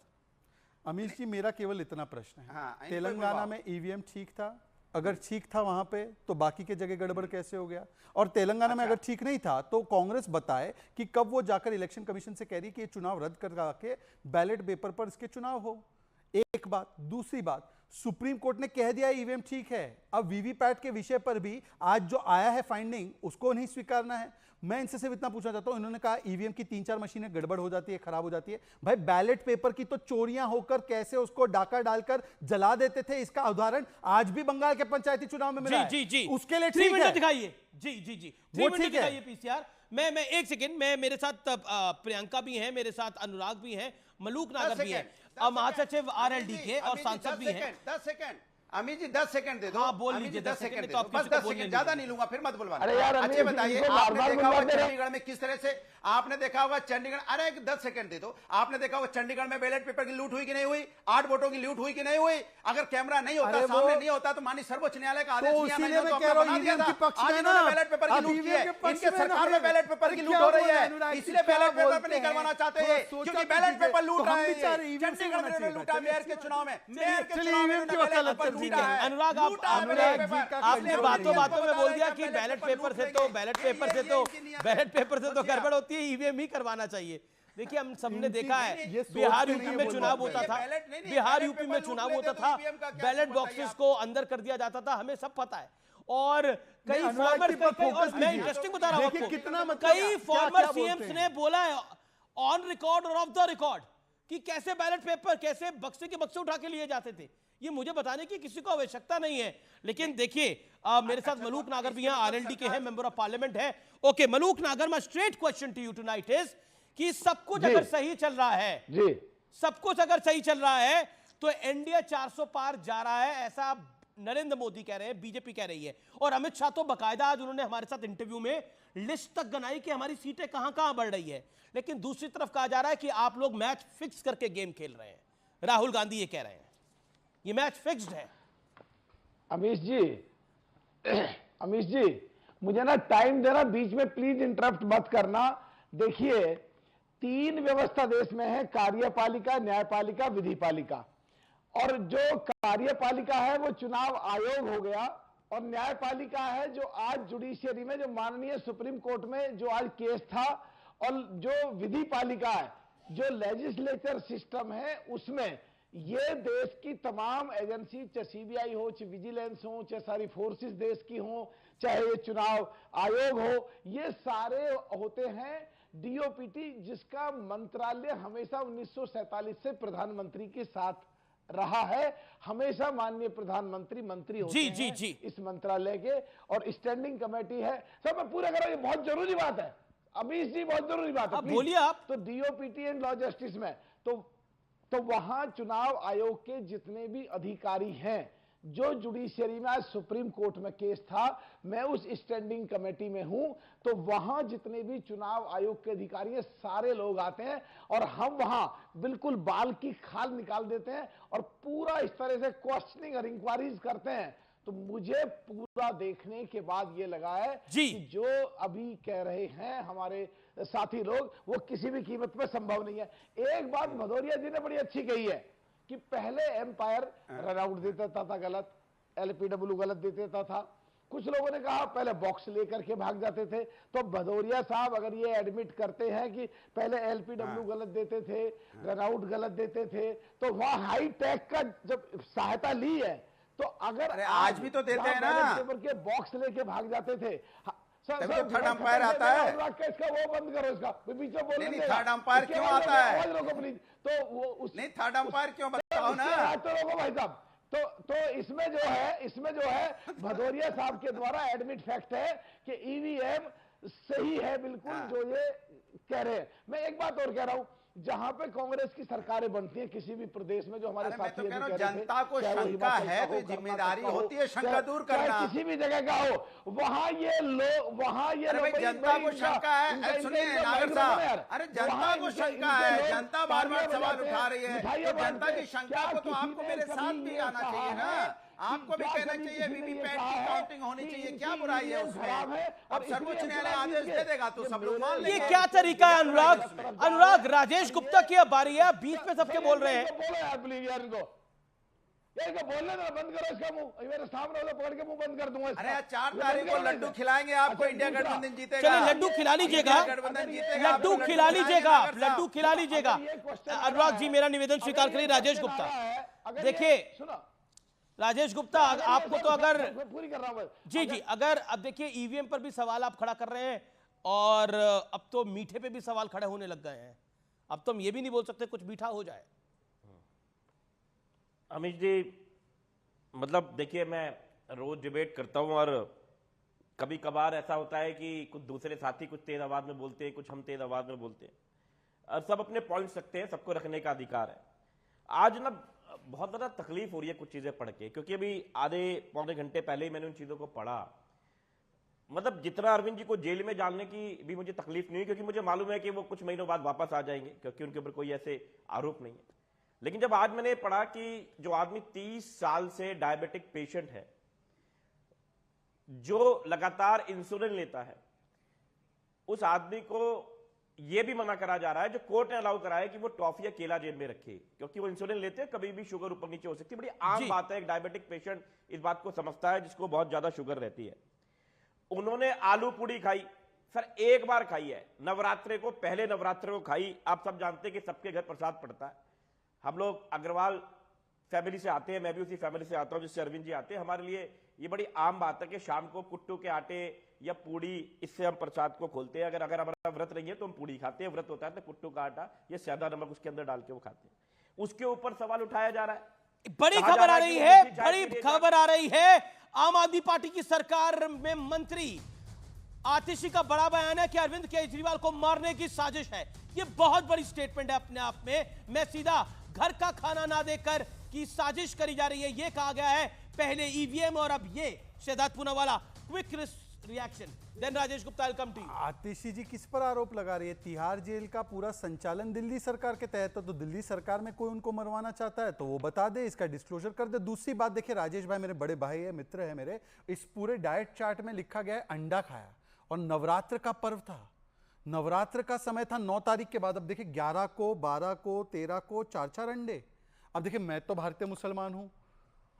अमीश जी, मेरा केवल इतना प्रश्न है, तेलंगाना में ईवीएम ठीक था? अगर ठीक था वहां पे तो बाकी के जगह गड़बड़ कैसे हो गया? और तेलंगाना में अगर ठीक नहीं था तो कांग्रेस बताए कि कब वो जाकर इलेक्शन कमीशन से कह रही कि ये चुनाव रद्द करवा के बैलेट पेपर पर इसके चुनाव हो। एक बात। दूसरी बात, सुप्रीम कोर्ट ने कह दिया ईवीएम ठीक है। अब वीवीपैट के विषय पर भी आज जो आया है फाइंडिंग, उसको नहीं स्वीकारना है। मैं इनसे सिर्फ इतना पूछना चाहता हूं, इन्होंने कहा ईवीएम की 3-4 मशीनें गड़बड़ हो जाती है, खराब हो जाती है। भाई बैलेट पेपर की तो चोरियां होकर कैसे उसको डाका डालकर जला देते थे, इसका उदाहरण आज भी बंगाल के पंचायती चुनाव में मिला है। जी जी उसके लिए 3 ठीक मिनट है, दिखाइए। जी जी जी, 3 मिनट दिखाइए पीसीआर। मैं एक सेकंड, मैं मेरे साथ प्रियंका भी हैं, मेरे साथ अनुराग भी हैं, मलूक नागर भी हैं, महासचिव आरएलडी के और सांसद भी हैं। 10 सेकंड अमित जी, 10 सेकंड दे दो। हाँ, बोल लीजिए, 10 सेकंड तो बस 10 सेकंड, ज्यादा नहीं लूंगा, फिर मत बुलवाना। अरे यार, अच्छा बताइए, आपने देखा होगा चंडीगढ़ चंडीगढ़ में किस तरह से, आपने देखा होगा चंडीगढ़, अरे 10 सेकंड दे दो, आपने देखा होगा चंडीगढ़ में बैलेट पेपर की लूट हुई कि नहीं हुई, 8 वोटों की लूट हुई कि नहीं हुई। अगर कैमरा नहीं होता, सामने नहीं होता, तो माननीय सर्वोच्च न्यायालय का आदेश बैलेट पेपर की लूट की है। इनके सरकार में बैलेट पेपर की लूट हो रही है, इसलिए बैलेट पेपर पर नहीं करवाना चाहते हैं, क्योंकि बैलेट पेपर लूट रहे हैं। चंडीगढ़ में लूटा, मेयर के चुनाव में, मेयर के चुनाव में बैलेट पेपर लूटा है। अनुराग, आपने बातों में बोल दिया कि बैलेट पेपर से तो गड़बड़ होती है, ईवीएम ही करवाना चाहिए। देखिए, हम सबने देखा है, बिहार यूपी में चुनाव होता था, बैलेट बॉक्सेस को अंदर कर दिया जाता था, हमें सब पता है। और कई फॉर्मर, मैं इंटरेस्टिंग बता रहा हूं आपको, कई फॉर्मर सीएम्स ने बोला है ऑन रिकॉर्ड और ऑफ द रिकॉर्ड कि कैसे बैलेट पेपर, कैसे बक्से के बक्से उठा के लिए जाते थे। ये मुझे बताने की किसी को आवश्यकता नहीं है। लेकिन देखिए, मेरे साथ मलूक नागर भी हैं, आरएलडी के हैं, मेंबर ऑफ पार्लियामेंट है। Okay Malook Nagar, my straight question to you tonight is कि सब कुछ अगर सही चल रहा है जी, सब कुछ अगर सही चल रहा है, तो एनडीए 400 पार जा रहा है, ऐसा नरेंद्र मोदी कह रहे हैं, बीजेपी कह रही है। और अमित शाह तो बाकायदा आज उन्होंने हमारे साथ इंटरव्यू में लिस्ट तक गनाई कि हमारी सीटें कहां कहां बढ़ रही है। लेकिन दूसरी तरफ कहा जा रहा है कि आप लोग मैच फिक्स करके गेम खेल रहे हैं। राहुल गांधी ये कह रहे हैं ये मैच फिक्स्ड है। अमीश जी मुझे ना टाइम देना, बीच में प्लीज इंटरप्ट मत करना। देखिए, 3 व्यवस्था देश में है, कार्यपालिका, न्यायपालिका, विधिपालिका। और जो कार्यपालिका है वो चुनाव आयोग हो गया, और न्यायपालिका है जो आज जुडिशियरी में, जो माननीय सुप्रीम कोर्ट में जो आज केस था, और जो विधिपालिका है, जो लेजिस्लेचर सिस्टम है, उसमें ये देश की तमाम एजेंसी, चाहे सीबीआई हो, चाहे विजिलेंस हो, चाहे सारी फोर्सेस देश की हो, चाहे ये चुनाव आयोग हो, ये सारे होते हैं डीओपीटी, जिसका मंत्रालय हमेशा 1947 से प्रधानमंत्री के साथ रहा है। हमेशा माननीय प्रधानमंत्री मंत्री होते हैं इस मंत्रालय के, और स्टैंडिंग कमेटी है। सब मैं पूरा कर रहा हूं, ये बहुत जरूरी बात है अमीश जी, बहुत जरूरी बात है, बोलिए आप। तो डीओपीटी एंड लॉ जस्टिस में तो वहां चुनाव आयोग के जितने भी अधिकारी हैं, जो जुडिशियरी में आज सुप्रीम कोर्ट में केस था, मैं उस स्टैंडिंग कमेटी में हूं, तो वहां जितने भी चुनाव आयोग के अधिकारी हैं, सारे लोग आते हैं, और हम वहां बिल्कुल बाल की खाल निकाल देते हैं, और पूरा इस तरह से क्वेश्चनिंग और इंक्वायरीज करते हैं। तो मुझे पूरा देखने के बाद ये लगा है कि जो अभी कह रहे हैं हमारे साथी लोग, वो किसी भी कीमत पे संभव नहीं है। एक बात भदौरिया जी ने बड़ी अच्छी कही है कि पहले एम्पायर रन आउट देता था गलत, एलपीडब्ल्यू गलत देता था, कुछ लोगों ने कहा पहले बॉक्स लेकर के भाग जाते थे। तो भदौरिया साहब अगर ये एडमिट करते हैं कि पहले एलपीडब्ल्यू गलत देते थे, रन आउट गलत देते थे, तो वहां हाई टेक का जब सहायता ली है, तो अगर आज भी तो देते हैं ना, के बॉक्स लेके भाग जाते थे। थर्ड अंपायर आता है, इसका वो बंद करो, इसका बीच में बोलने नहीं, थर्ड अंपायर क्यों आता है? आवाज रोको प्लीज। तो वो नहीं, थर्ड अंपायर क्यों बताओ ना, तो रोको भाई साहब। तो इसमें जो है भदौरिया साहब के द्वारा एडमिट फैक्ट है कि ईवीएम सही है बिल्कुल, जो ये कह रहे हैं। मैं एक बात और कह रहा हूं, जहां पे कांग्रेस की सरकारें बनती हैं किसी भी प्रदेश में, जो हमारे साथी जनता को शंका है तो जिम्मेदारी होती है शंका दूर करना, किसी भी जगह का हो, वहां ये लोग जनता को शंका है। सुनिए नागर साहब, अरे जनता को शंका है, जनता बार बार सवाल उठा रही है, जनता की शंका को तो आपको मेरे साथ भी आना चाहिए ना, आपको भी कहना चाहिए वीवीपैट की काउंटिंग होनी चाहिए, क्या बुराई है उसमें? अब सर्वोच्च न्यायालय आदेश दे देगा तो सब लोग मान लेंगे। ये क्या तरीका है अनुराग, राजेश गुप्ता की अब बारी है, बीच में सबके बोल रहे हैं। बोलो यार प्लीज यार, इनको बोलने दो, बंद करो इसका मुंह, मेरे सामने वाला पकड़ के मुंह बंद कर दूंगा। अरे 4 तारीख को लड्डू खिलाएंगे आपको, इंडिया गठबंधन जीतेगा। चलिए लड्डू खिला लीजिएगा, लड्डू खिला लीजिएगा, लड्डू खिला लीजिएगा। अनुराग जी मेरा निवेदन स्वीकार करिए। राजेश गुप्ता, देखिए राजेश गुप्ता, आपको तो अगर पूरी कर रहा हूं जी, अगर अब देखिए ईवीएम पर भी सवाल आप खड़ा कर रहे हैं और अब तो मीठे पे भी सवाल खड़े होने लग गए हैं। अब तो हम ये भी नहीं बोल सकते कुछ मीठा हो जाए। अमित जी, मतलब देखिए, मैं रोज डिबेट करता हूं और कभी कभार ऐसा होता है कि कुछ दूसरे साथी कुछ तेज आवाज में बोलते हैं, कुछ हम तेज आवाज में बोलते हैं, और सब अपने पॉइंट्स रखते हैं, सबको रखने का अधिकार है। आज ना बहुत ज्यादा तकलीफ हो रही है कुछ चीजें पढ़ के, क्योंकि अभी आधे पौने घंटे पहले ही मैंने उन चीजों को पढ़ा। मतलब जितना अरविंद जी को जेल में डालने की भी मुझे तकलीफ नहीं हुई, क्योंकि मुझे मालूम है कि वो कुछ महीनों बाद वापस आ जाएंगे, क्योंकि उनके ऊपर कोई ऐसे आरोप नहीं है। लेकिन जब आज मैंने पढ़ा कि जो आदमी 30 साल से डायबिटिक पेशेंट है, जो लगातार इंसुलिन लेता है, उस आदमी को यह भी मना करा जा रहा है, जो कोर्ट ने अलाउ करा है, कि वो टॉफी या केला जेब में रखे, क्योंकि वो इंसुलिन लेते हैं, कभी भी शुगर ऊपर नीचे हो सकती है। बड़ी आम बात है, एक डायबिटिक पेशेंट इस बात को समझता है, जिसको बहुत ज्यादा शुगर रहती है। उन्होंने आलू पूड़ी खाई, सर एक बार खाई है, नवरात्रे को, पहले नवरात्रे को खाई। आप सब जानते हैं कि सबके घर प्रसाद पड़ता है। हम लोग अग्रवाल फैमिली से आते हैं, मैं भी उसी फैमिली से आता हूं जिससे अरविंद जी आते हैं। हमारे लिए ये बड़ी आम बात है कि शाम को कुट्टू के आटे या पूड़ी, इससे हम प्रसाद को खोलते हैं। अगर हमारा व्रत नहीं है तो हम पूड़ी खाते हैं, व्रत होता है तो कुट्टू का आटा या सादा नमक उसके अंदर डाल के वो खाते हैं। उसके ऊपर सवाल उठाया जा रहा है। बड़ी खबर आ रही है, बड़ी खबर आ रही है। आम आदमी पार्टी की सरकार में मंत्री आतिशी का बड़ा बयान है कि अरविंद केजरीवाल को मारने की साजिश है। ये बहुत बड़ी स्टेटमेंट है अपने आप में। मैं सीधा घर का खाना ना देकर की साजिश करी जा रही है, ये कहा गया है। पहले ईवीएम और अब ये Shehzad Poonawalla. Quick reaction, then Rajesh Gupta, welcome to you. Atishi ji किस पर आरोप लगा रही है? तिहाड़ जेल का पूरा संचालन दिल्ली सरकार के तहत है, तो दिल्ली सरकार में कोई उनको मरवाना चाहता है तो वो बता दे, इसका डिस्क्लोजर कर दे। दूसरी बात देखिए, राजेश भाई मेरे बड़े भाई है, मित्र है मेरे, इस पूरे डाइट चार्ट में लिखा गया है अंडा खाया, और नवरात्र का पर्व था, नवरात्र का समय था 9 तारीख के बाद। अब देखिए 11 को, 12 को, 13 को 4-4 अंडे। अब देखिए मैं तो भारतीय मुसलमान हूं,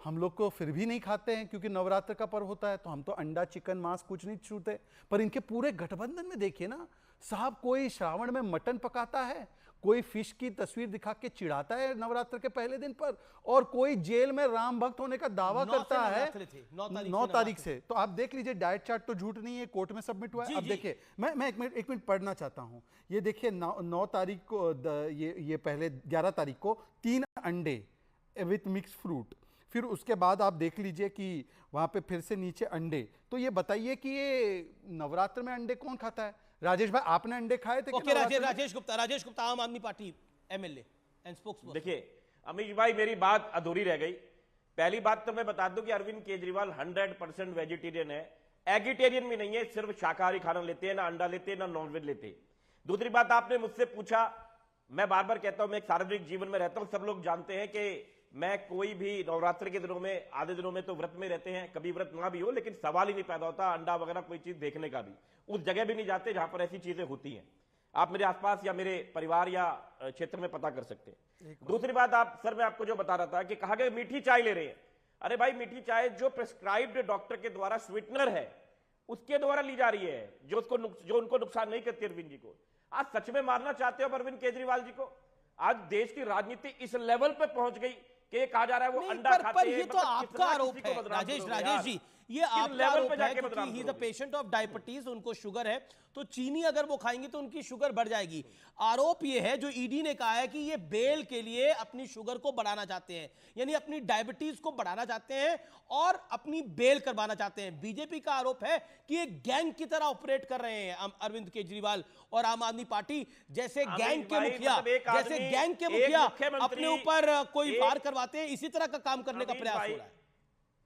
हम लोग को फिर भी नहीं खाते हैं क्योंकि नवरात्र का पर्व होता है, तो हम तो अंडा, चिकन, मांस कुछ नहीं छूते। पर इनके पूरे गठबंधन में देखिए ना साहब, कोई श्रावण में मटन पकाता है, कोई फिश की तस्वीर दिखा के चिढ़ाता है नवरात्र के पहले दिन पर, और कोई जेल में राम भक्त होने का दावा करता है 9 तारीख से। तो आप देख लीजिए, डाइट चार्ट तो झूठ नहीं है, कोर्ट में सबमिट हुआ है। अब देखिए मैं एक मिनट पढ़ना चाहता हूं। ये देखिए 9 तारीख को, ये पहले 11 तारीख को 3 अंडे विथ मिक्स फ्रूट, फिर उसके बाद आप देख लीजिए कि वहां पे फिर से नीचे अंडे। तो ये बताइए कि ये नवरात्र में अंडे कौन खाता है? राजेश भाई आपने अंडे खाए थे? ओके, राजेश गुप्ता, आम आदमी पार्टी एमएलए एंड स्पोक्सपर्सन। देखिए अमीश भाई, मेरी बात अधूरी रह गई। पहली बात तो मैं बता दूं कि अरविंद केजरीवाल 100% वेजिटेरियन है, एगिटेरियन भी नहीं है, सिर्फ शाकाहारी खाना लेते हैं, ना अंडा लेते हैं, ना नॉनवेज लेते हैं। दूसरी बात, आपने मुझसे पूछा, मैं बार बार कहता हूं, मैं एक सार्वजनिक जीवन में रहता हूं, सब लोग जानते हैं कि मैं कोई भी नवरात्र के दिनों में, आधे दिनों में तो व्रत में रहते हैं, कभी व्रत ना भी हो, लेकिन सवाल ही नहीं पैदा होता अंडा वगैरह कोई चीज देखने का भी। उस जगह भी नहीं जाते जहां पर ऐसी चीजें होती हैं। आप मेरे आसपास या मेरे परिवार या क्षेत्र में पता कर सकते हैं। दूसरी बात, आप सर, मैं आपको जो बता रहा था कि कहा गया मीठी चाय ले रहे हैं। अरे भाई, मीठी चाय जो प्रिस्क्राइब्ड डॉक्टर के द्वारा स्वीटनर है उसके द्वारा ली जा रही है, जो उनको नुकसान नहीं करती अरविंद जी को। आज सच में मारना चाहते हो अरविंद केजरीवाल जी को? आज देश की राजनीति इस लेवल पे पहुंच गई कि कहा जा रहा है वो अंडा खाते हैं। ये तो आपका आरोप है राजेश जी, ये आपका आरोप है क्योंकि he is a patient of diabetes, उनको शुगर है, तो चीनी अगर वो खाएंगे तो उनकी शुगर बढ़ जाएगी। आरोप ये है जो ईडी ने कहा है कि ये बेल के लिए अपनी शुगर को बढ़ाना चाहते हैं, यानी अपनी डायबिटीज को बढ़ाना चाहते हैं और अपनी बेल करवाना चाहते हैं। बीजेपी का आरोप है कि ये गैंग की तरह ऑपरेट कर रहे हैं अरविंद केजरीवाल और आम आदमी पार्टी, जैसे गैंग के मुखिया, अपने ऊपर कोई वार करवाते हैं, इसी तरह का काम करने का प्रयास हो रहा है।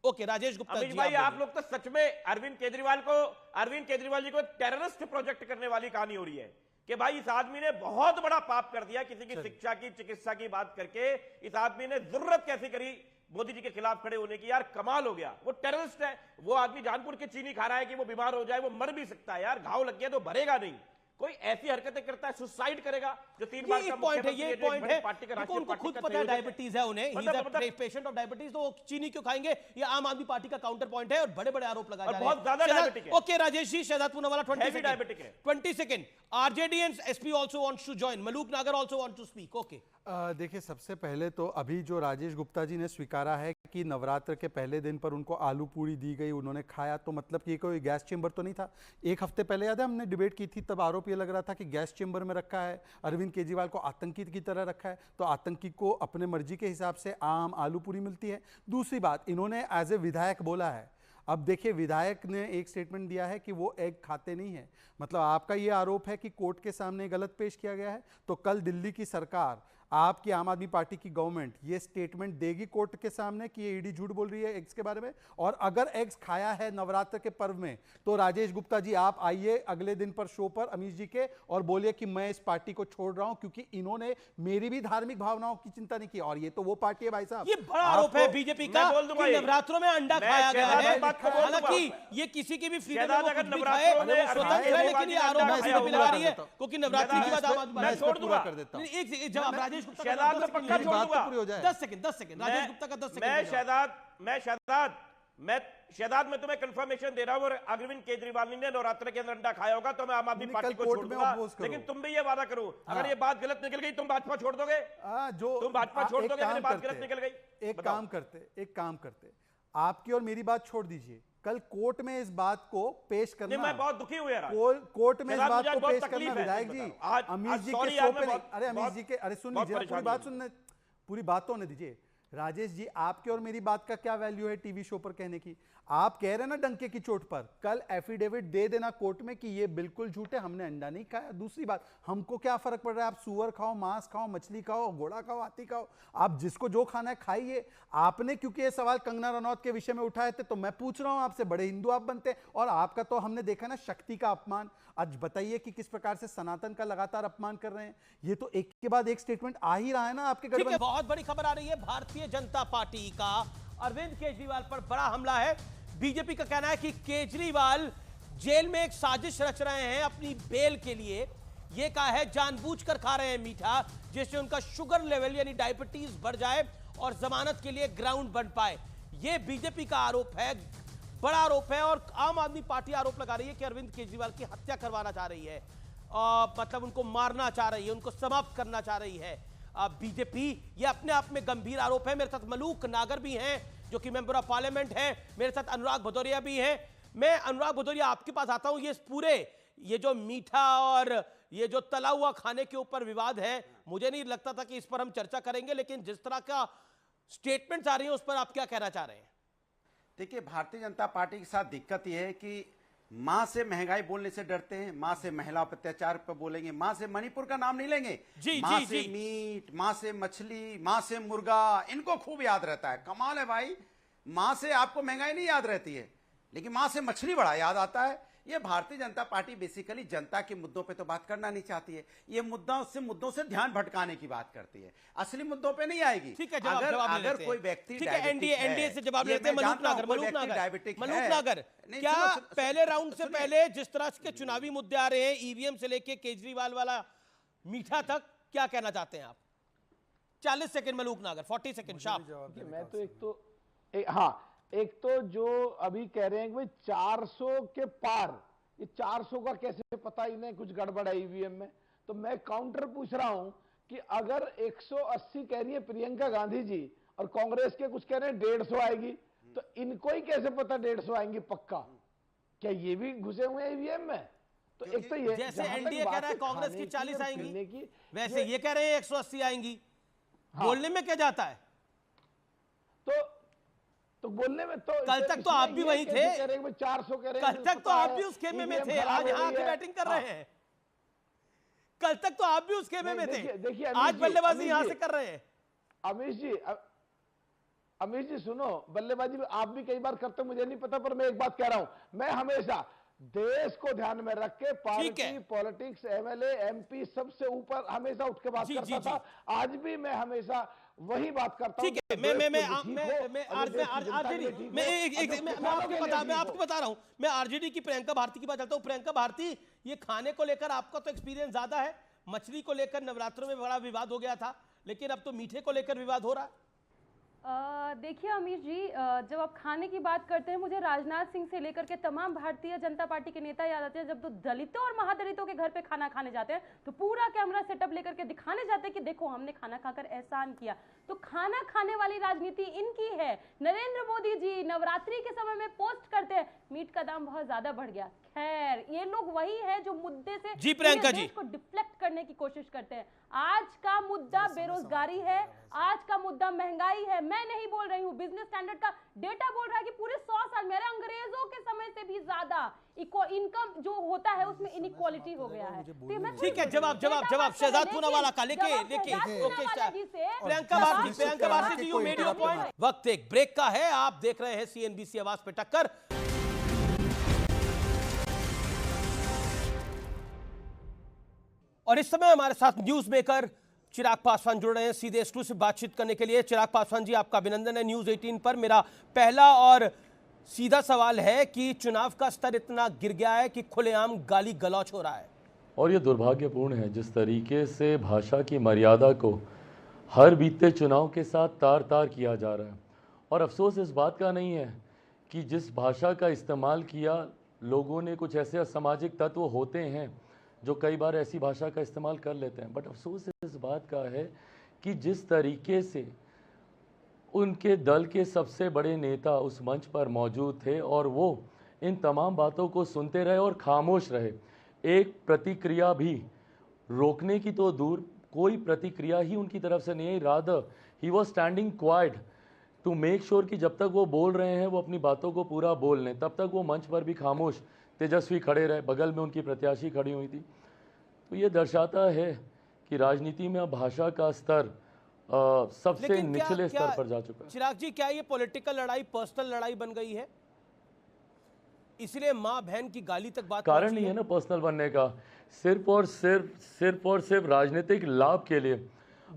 ओके, राजेश गुप्ता जी, भाई आप लोग तो सच में अरविंद केजरीवाल जी को टेररिस्ट प्रोजेक्ट करने वाली कहानी हो रही है कि भाई इस आदमी ने बहुत बड़ा पाप कर दिया, किसी की शिक्षा की, चिकित्सा की बात करके इस आदमी ने जरूरत कैसी करी मोदी जी के खिलाफ खड़े होने की। यार कमाल हो गया, वो टेररिस्ट है। वो आदमी जानबूझ के चीनी खा रहा है कि वो बीमार हो जाए, वो मर भी सकता है यार, घाव लग गया तो भरेगा नहीं। कोई ऐसी हरकतें करता है, सुसाइड करेगा जो 3 बार का पॉइंट है, ये पॉइंट है। पार्टी का उनको खुद पता है डायबिटीज है उन्हें, he is a patient of diabetes, तो चीनी क्यों खाएंगे? ये आम आदमी पार्टी का काउंटर पॉइंट है और बड़े बड़े आरोप लगाए जा रहे हैं। बहुत ज्यादा डायबिटिक है। Okay Rajesh ji, Shehzad Poonawalla 20 second. RJD and SP also wants to join, Maluk Nagar also want to speak. Okay देखिए, सबसे पहले तो अभी जो राजेश गुप्ता जी ने स्वीकारा है कि नवरात्र के पहले दिन पर उनको आलू पूड़ी दी गई, उन्होंने खाया, तो मतलब कि कोई गैस चेंबर तो नहीं था। एक हफ्ते पहले याद है हमने डिबेट की थी, तब आरोप ये लग रहा था कि गैस चेंबर में रखा है, अरविंद केजरीवाल को आतंकी की तरह रखा है, तो आतंकी को अपने मर्जी के हिसाब से आम आलू पूड़ी मिलती है। दूसरी बात, इन्होंने एज ए विधायक बोला है। अब देखिए, विधायक ने एक स्टेटमेंट दिया है कि वो एग खाते नहीं है, मतलब आपका ये आरोप है कि कोर्ट के सामने गलत पेश किया गया है, तो कल दिल्ली की सरकार, आपकी आम आदमी पार्टी की गवर्नमेंट ये स्टेटमेंट देगी कोर्ट के सामने कि ये ईडी झूठ बोल रही है एग्स के बारे में, और अगर एग्स खाया है नवरात्र के पर्व में, तो राजेश गुप्ता जी आप आइए अगले दिन पर शो पर अमीश जी के और बोलिए कि मैं इस पार्टी को छोड़ रहा हूं क्योंकि इन्होंने मेरी भी धार्मिक भावनाओं की चिंता नहीं की। और ये तो वो पार्टी है भाई साहब, ये बड़ा आरोप है बीजेपी का कि नवरात्रों में अंडा खाया गया है। हालांकि ये किसी की भी फ्रीडम है, लेकिन ये आरोप बीजेपी लगा रही है क्योंकि नवरात्रि की बात आम आदमी पूरा कर देता हूं। एक जवाब राजेश गुप्ता, 10 सेकंड राजेश गुप्ता का 10 सेकंड। मैं शहजाद में तुम्हें कंफर्मेशन दे रहा हूं, और अरविंद केजरीवाल ने नवरात्र के अंदर अंडा खाया होगा तो मैं आम आदमी पार्टी को छोड़ दूंगा। लेकिन तुम भी ये वादा करो, अगर ये बात गलत निकल गई तुम भाजपा छोड़ दोगे? तुम भाजपा छोड़ दोगे अगर बात गलत निकल गई? एक काम करते, आपकी और मेरी बात छोड़ दीजिए, कल कोर्ट में इस बात को पेश करना। मैं बहुत दुखी हुआ यार, कोर्ट में इस बात को पेश करना। विधायक जी, अमीश जी के शो पे, अरे अमीश जी के, अरे सुन लीजिए, पूरी बात तो होने दीजिए। राजेश जी, आपके और मेरी बात का क्या वैल्यू है टीवी शो पर कहने की? आप कह रहे हैं ना डंके की चोट पर, कल एफिडेविट दे देना कोर्ट में कि ये बिल्कुल झूठ है, हमने अंडा नहीं खाया। दूसरी बात, हमको क्या फर्क पड़ रहा है, आप सुअर खाओ, मांस खाओ, मछली खाओ, घोड़ा खाओ, हाथी खाओ, आप जिसको जो खाना है खाइए। आपने क्योंकि ये सवाल कंगना रनौत के विषय में उठाए थे, तो मैं पूछ रहा हूं आपसे, बड़े हिंदू आप बनते हैं, और आपका तो हमने देखा ना शक्ति का अपमान। आज बताइए कि किस प्रकार से सनातन का लगातार अपमान कर रहे हैं। ये तो एक के बाद एक स्टेटमेंट आ ही रहा है ना आपके गठबंधन। बहुत बड़ी खबर आ रही है, भारतीय जनता पार्टी का अरविंद केजरीवाल पर बड़ा हमला है। बीजेपी का कहना है कि केजरीवाल जेल में एक साजिश रच रहे हैं अपनी बेल के लिए। यह कहा है जानबूझकर खा रहे हैं मीठा, जिससे उनका शुगर लेवल यानी डायबिटीज बढ़ जाए और जमानत के लिए ग्राउंड बन पाए। यह बीजेपी का आरोप है, बड़ा आरोप है। और आम आदमी पार्टी आरोप लगा रही है कि अरविंद केजरीवाल की हत्या करवाना चाह रही है, मतलब उनको मारना चाह रही है, उनको समाप्त करना चाह रही है बीजेपी। ये अपने आप में गंभीर आरोप है। मेरे साथ मलूक नागर भी हैं जो कि मेंबर ऑफ पार्लियामेंट है, मेरे साथ अनुराग भदौरिया भी हैं। मैं अनुराग भदौरिया आपके पास आता हूं। ये जो मीठा और ये जो तला हुआ खाने के ऊपर विवाद है, मुझे नहीं लगता था कि इस पर हम चर्चा करेंगे, लेकिन जिस तरह का स्टेटमेंट्स आ रही है उस पर आप क्या कहना चाह रहे हैं? देखिए, भारतीय जनता पार्टी के साथ दिक्कत यह है कि मां से महंगाई बोलने से डरते हैं, मां से महिला अत्याचार पर बोलेंगे, मां से मणिपुर का नाम नहीं लेंगे, मां से मीट, मां से मछली, मां से मुर्गा, इनको खूब याद रहता है। कमाल है भाई, मां से आपको महंगाई नहीं याद रहती है, लेकिन मां से मछली बड़ा याद आता है। ये भारतीय जनता पार्टी बेसिकली जनता के मुद्दों पे तो बात करना नहीं चाहती है, ये मुद्दों से ध्यान भटकाने की बात करती है, असली मुद्दों पे नहीं आएगी। ठीक है, अगर कोई व्यक्ति एनडीए से जवाब लेते हैं। मलूक नागर, क्या पहले राउंड से पहले जिस तरह के चुनावी मुद्दे आ रहे हैं, ईवीएम से लेके केजरीवाल वाला मीठा तक, क्या कहना चाहते हैं आप? 40 सेकंड मलूक नागर, 40 सेकंड शार्प। मैं तो एक तो जो अभी कह रहे हैं कि 400 के पार, ये 400 का कैसे पता, इन्हें कुछ गड़बड़ है ईवीएम में। तो मैं काउंटर पूछ रहा हूं कि अगर 180 कह रही है प्रियंका गांधी जी और कांग्रेस के कुछ कह रहे हैं 150 आएगी, तो इनको ही कैसे पता 150 आएंगी पक्का? क्या ये भी घुसे हुए हैं ईवीएम में? तो एक तो ये, जैसे एनडीए कह रहा है कांग्रेस की 40 आएंगी, वैसे ये कह रहे हैं 180 आएंगी। बोलने में क्या जाता है? तो बोलने में तो कल तक तो आप भी वही थे, 400 कह रहे हैं, कल तक तो आप भी उस खेमे में थे, आज यहाँ आके बैटिंग कर रहे हैं। कल तक तो आप भी उस खेमे में थे, आज बल्लेबाजी यहाँ से कर रहे हैं। अमीश जी सुनो, बल्लेबाजी आप भी कई बार करते, मुझे नहीं पता, पर मैं एक बात कह रहा हूं, मैं हमेशा देश को ध्यान में रख के पार्टी पॉलिटिक्स एमएलए एमपी सबसे ऊपर हमेशा उठ के बात करता था। आज भी मैं हमेशा वही बात करता हूं। ठीक है, मैं आपको बता रहा हूं, मैं आरजेडी की प्रियंका भारती की बात करता हूं। प्रियंका भारती, ये खाने को लेकर आपका तो एक्सपीरियंस ज्यादा है। मछली को लेकर नवरात्रों में बड़ा विवाद हो गया था, लेकिन अब तो मीठे को लेकर विवाद हो रहा है। देखिए अमीर जी, जब आप खाने की बात करते हैं, मुझे राजनाथ सिंह से लेकर के तमाम भारतीय जनता पार्टी के नेता याद आते हैं। जब तो दलितों और महादलितों के घर पे खाना खाने जाते हैं तो पूरा कैमरा सेटअप लेकर के दिखाने जाते हैं कि देखो हमने खाना खाकर एहसान किया। तो खाना खाने वाली राजनीति इनकी है। नरेंद्र मोदी जी नवरात्रि के समय में पोस्ट करते हैं मीट का दाम बहुत ज्यादा बढ़ गया। खैर, ये लोग वही है जो मुद्दे से जी प्रियंका जी को डिफ्लेक्ट करने की कोशिश करते हैं। आज का मुद्दा बेरोजगारी है, आज का मुद्दा महंगाई है। मैं नहीं बोल रही हूँ, बिजनेस स्टैंडर्ड का डेटा बोल रहा है कि पूरे 100 साल में, अंग्रेजों के समय से भी ज्यादा इनकम जो होता है उसमें इनइक्वालिटी हो गया है। ठीक है, जवाब शहजाद पूनावाला का लेके प्रियंका भारती जी, यू मेड योर पॉइंट। वक्त एक ब्रेक का है, आप देख रहे हैं सीएनबीसी आवाज पे टक्कर। और इस समय हमारे साथ न्यूज मेकर चिराग पासवान जुड़ रहे हैं सीधे एक्सक्लूसिव बातचीत करने के लिए। चिराग पासवान जी, आपका अभिनंदन है न्यूज 18 पर। मेरा पहला और सीधा सवाल है कि चुनाव का स्तर इतना गिर गया है कि खुलेआम गाली गलौच हो रहा है, और ये दुर्भाग्यपूर्ण है जिस तरीके से भाषा की मर्यादा को हर बीते चुनाव के साथ तार तार किया जा रहा है। और अफसोस इस बात का नहीं है कि जिस भाषा का इस्तेमाल किया लोगों ने, कुछ ऐसे असामाजिक तत्व होते हैं जो कई बार ऐसी भाषा का इस्तेमाल कर लेते हैं, बट अफसोस इस बात का है कि जिस तरीके से उनके दल के सबसे बड़े नेता उस मंच पर मौजूद थे और वो इन तमाम बातों को सुनते रहे और खामोश रहे, एक प्रतिक्रिया भी रोकने की तो दूर, कोई प्रतिक्रिया ही उनकी तरफ से नहीं आई। Rather he was standing quite to make sure कि जब तक वो बोल रहे हैं वो अपनी बातों को पूरा बोल लें, तब तक वो मंच पर भी खामोश तेजस्वी खड़े रहे, बगल में उनकी प्रत्याशी खड़ी हुई थी। तो ये दर्शाता है कि राजनीति में अब भाषा का स्तर सबसे निचले स्तर पर जा चुका है। चिराग जी, क्या ये पॉलिटिकल लड़ाई पर्सनल लड़ाई बन गई है, इसलिए माँ बहन की गाली तक बात कारण नहीं है ना पर्सनल बनने का, सिर्फ और सिर्फ राजनीतिक लाभ के लिए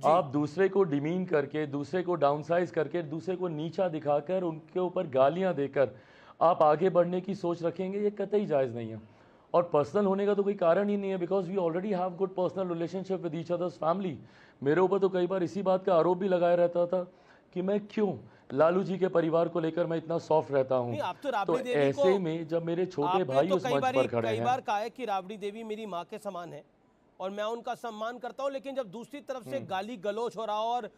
आप दूसरे को डिमीन करके, दूसरे को डाउनसाइज करके, दूसरे को नीचा दिखाकर, उनके ऊपर गालियां देकर आप आगे बढ़ने की सोच रखेंगे, ये कतई जायज़ नहीं है। और पर्सनल होने का तो कोई कारण ही नहीं है, because we already have good personal relationship with each others family. मेरे ऊपर तो कई बार इसी बात का आरोप भी लगाया रहता था कि मैं क्यों लालू जी के परिवार को लेकर मैं इतना सॉफ्ट रहता हूँ। तो ऐसे में जब मेरे छोटे भाई उस मंच पर खड़े हैं, कई बार कहा है कि राबड़ी देवी मेरी माँ के समान है और मैं उनका सम्मान करता हूँ, लेकिन जब दूसरी तरफ से गाली गलौच हो रहा हो और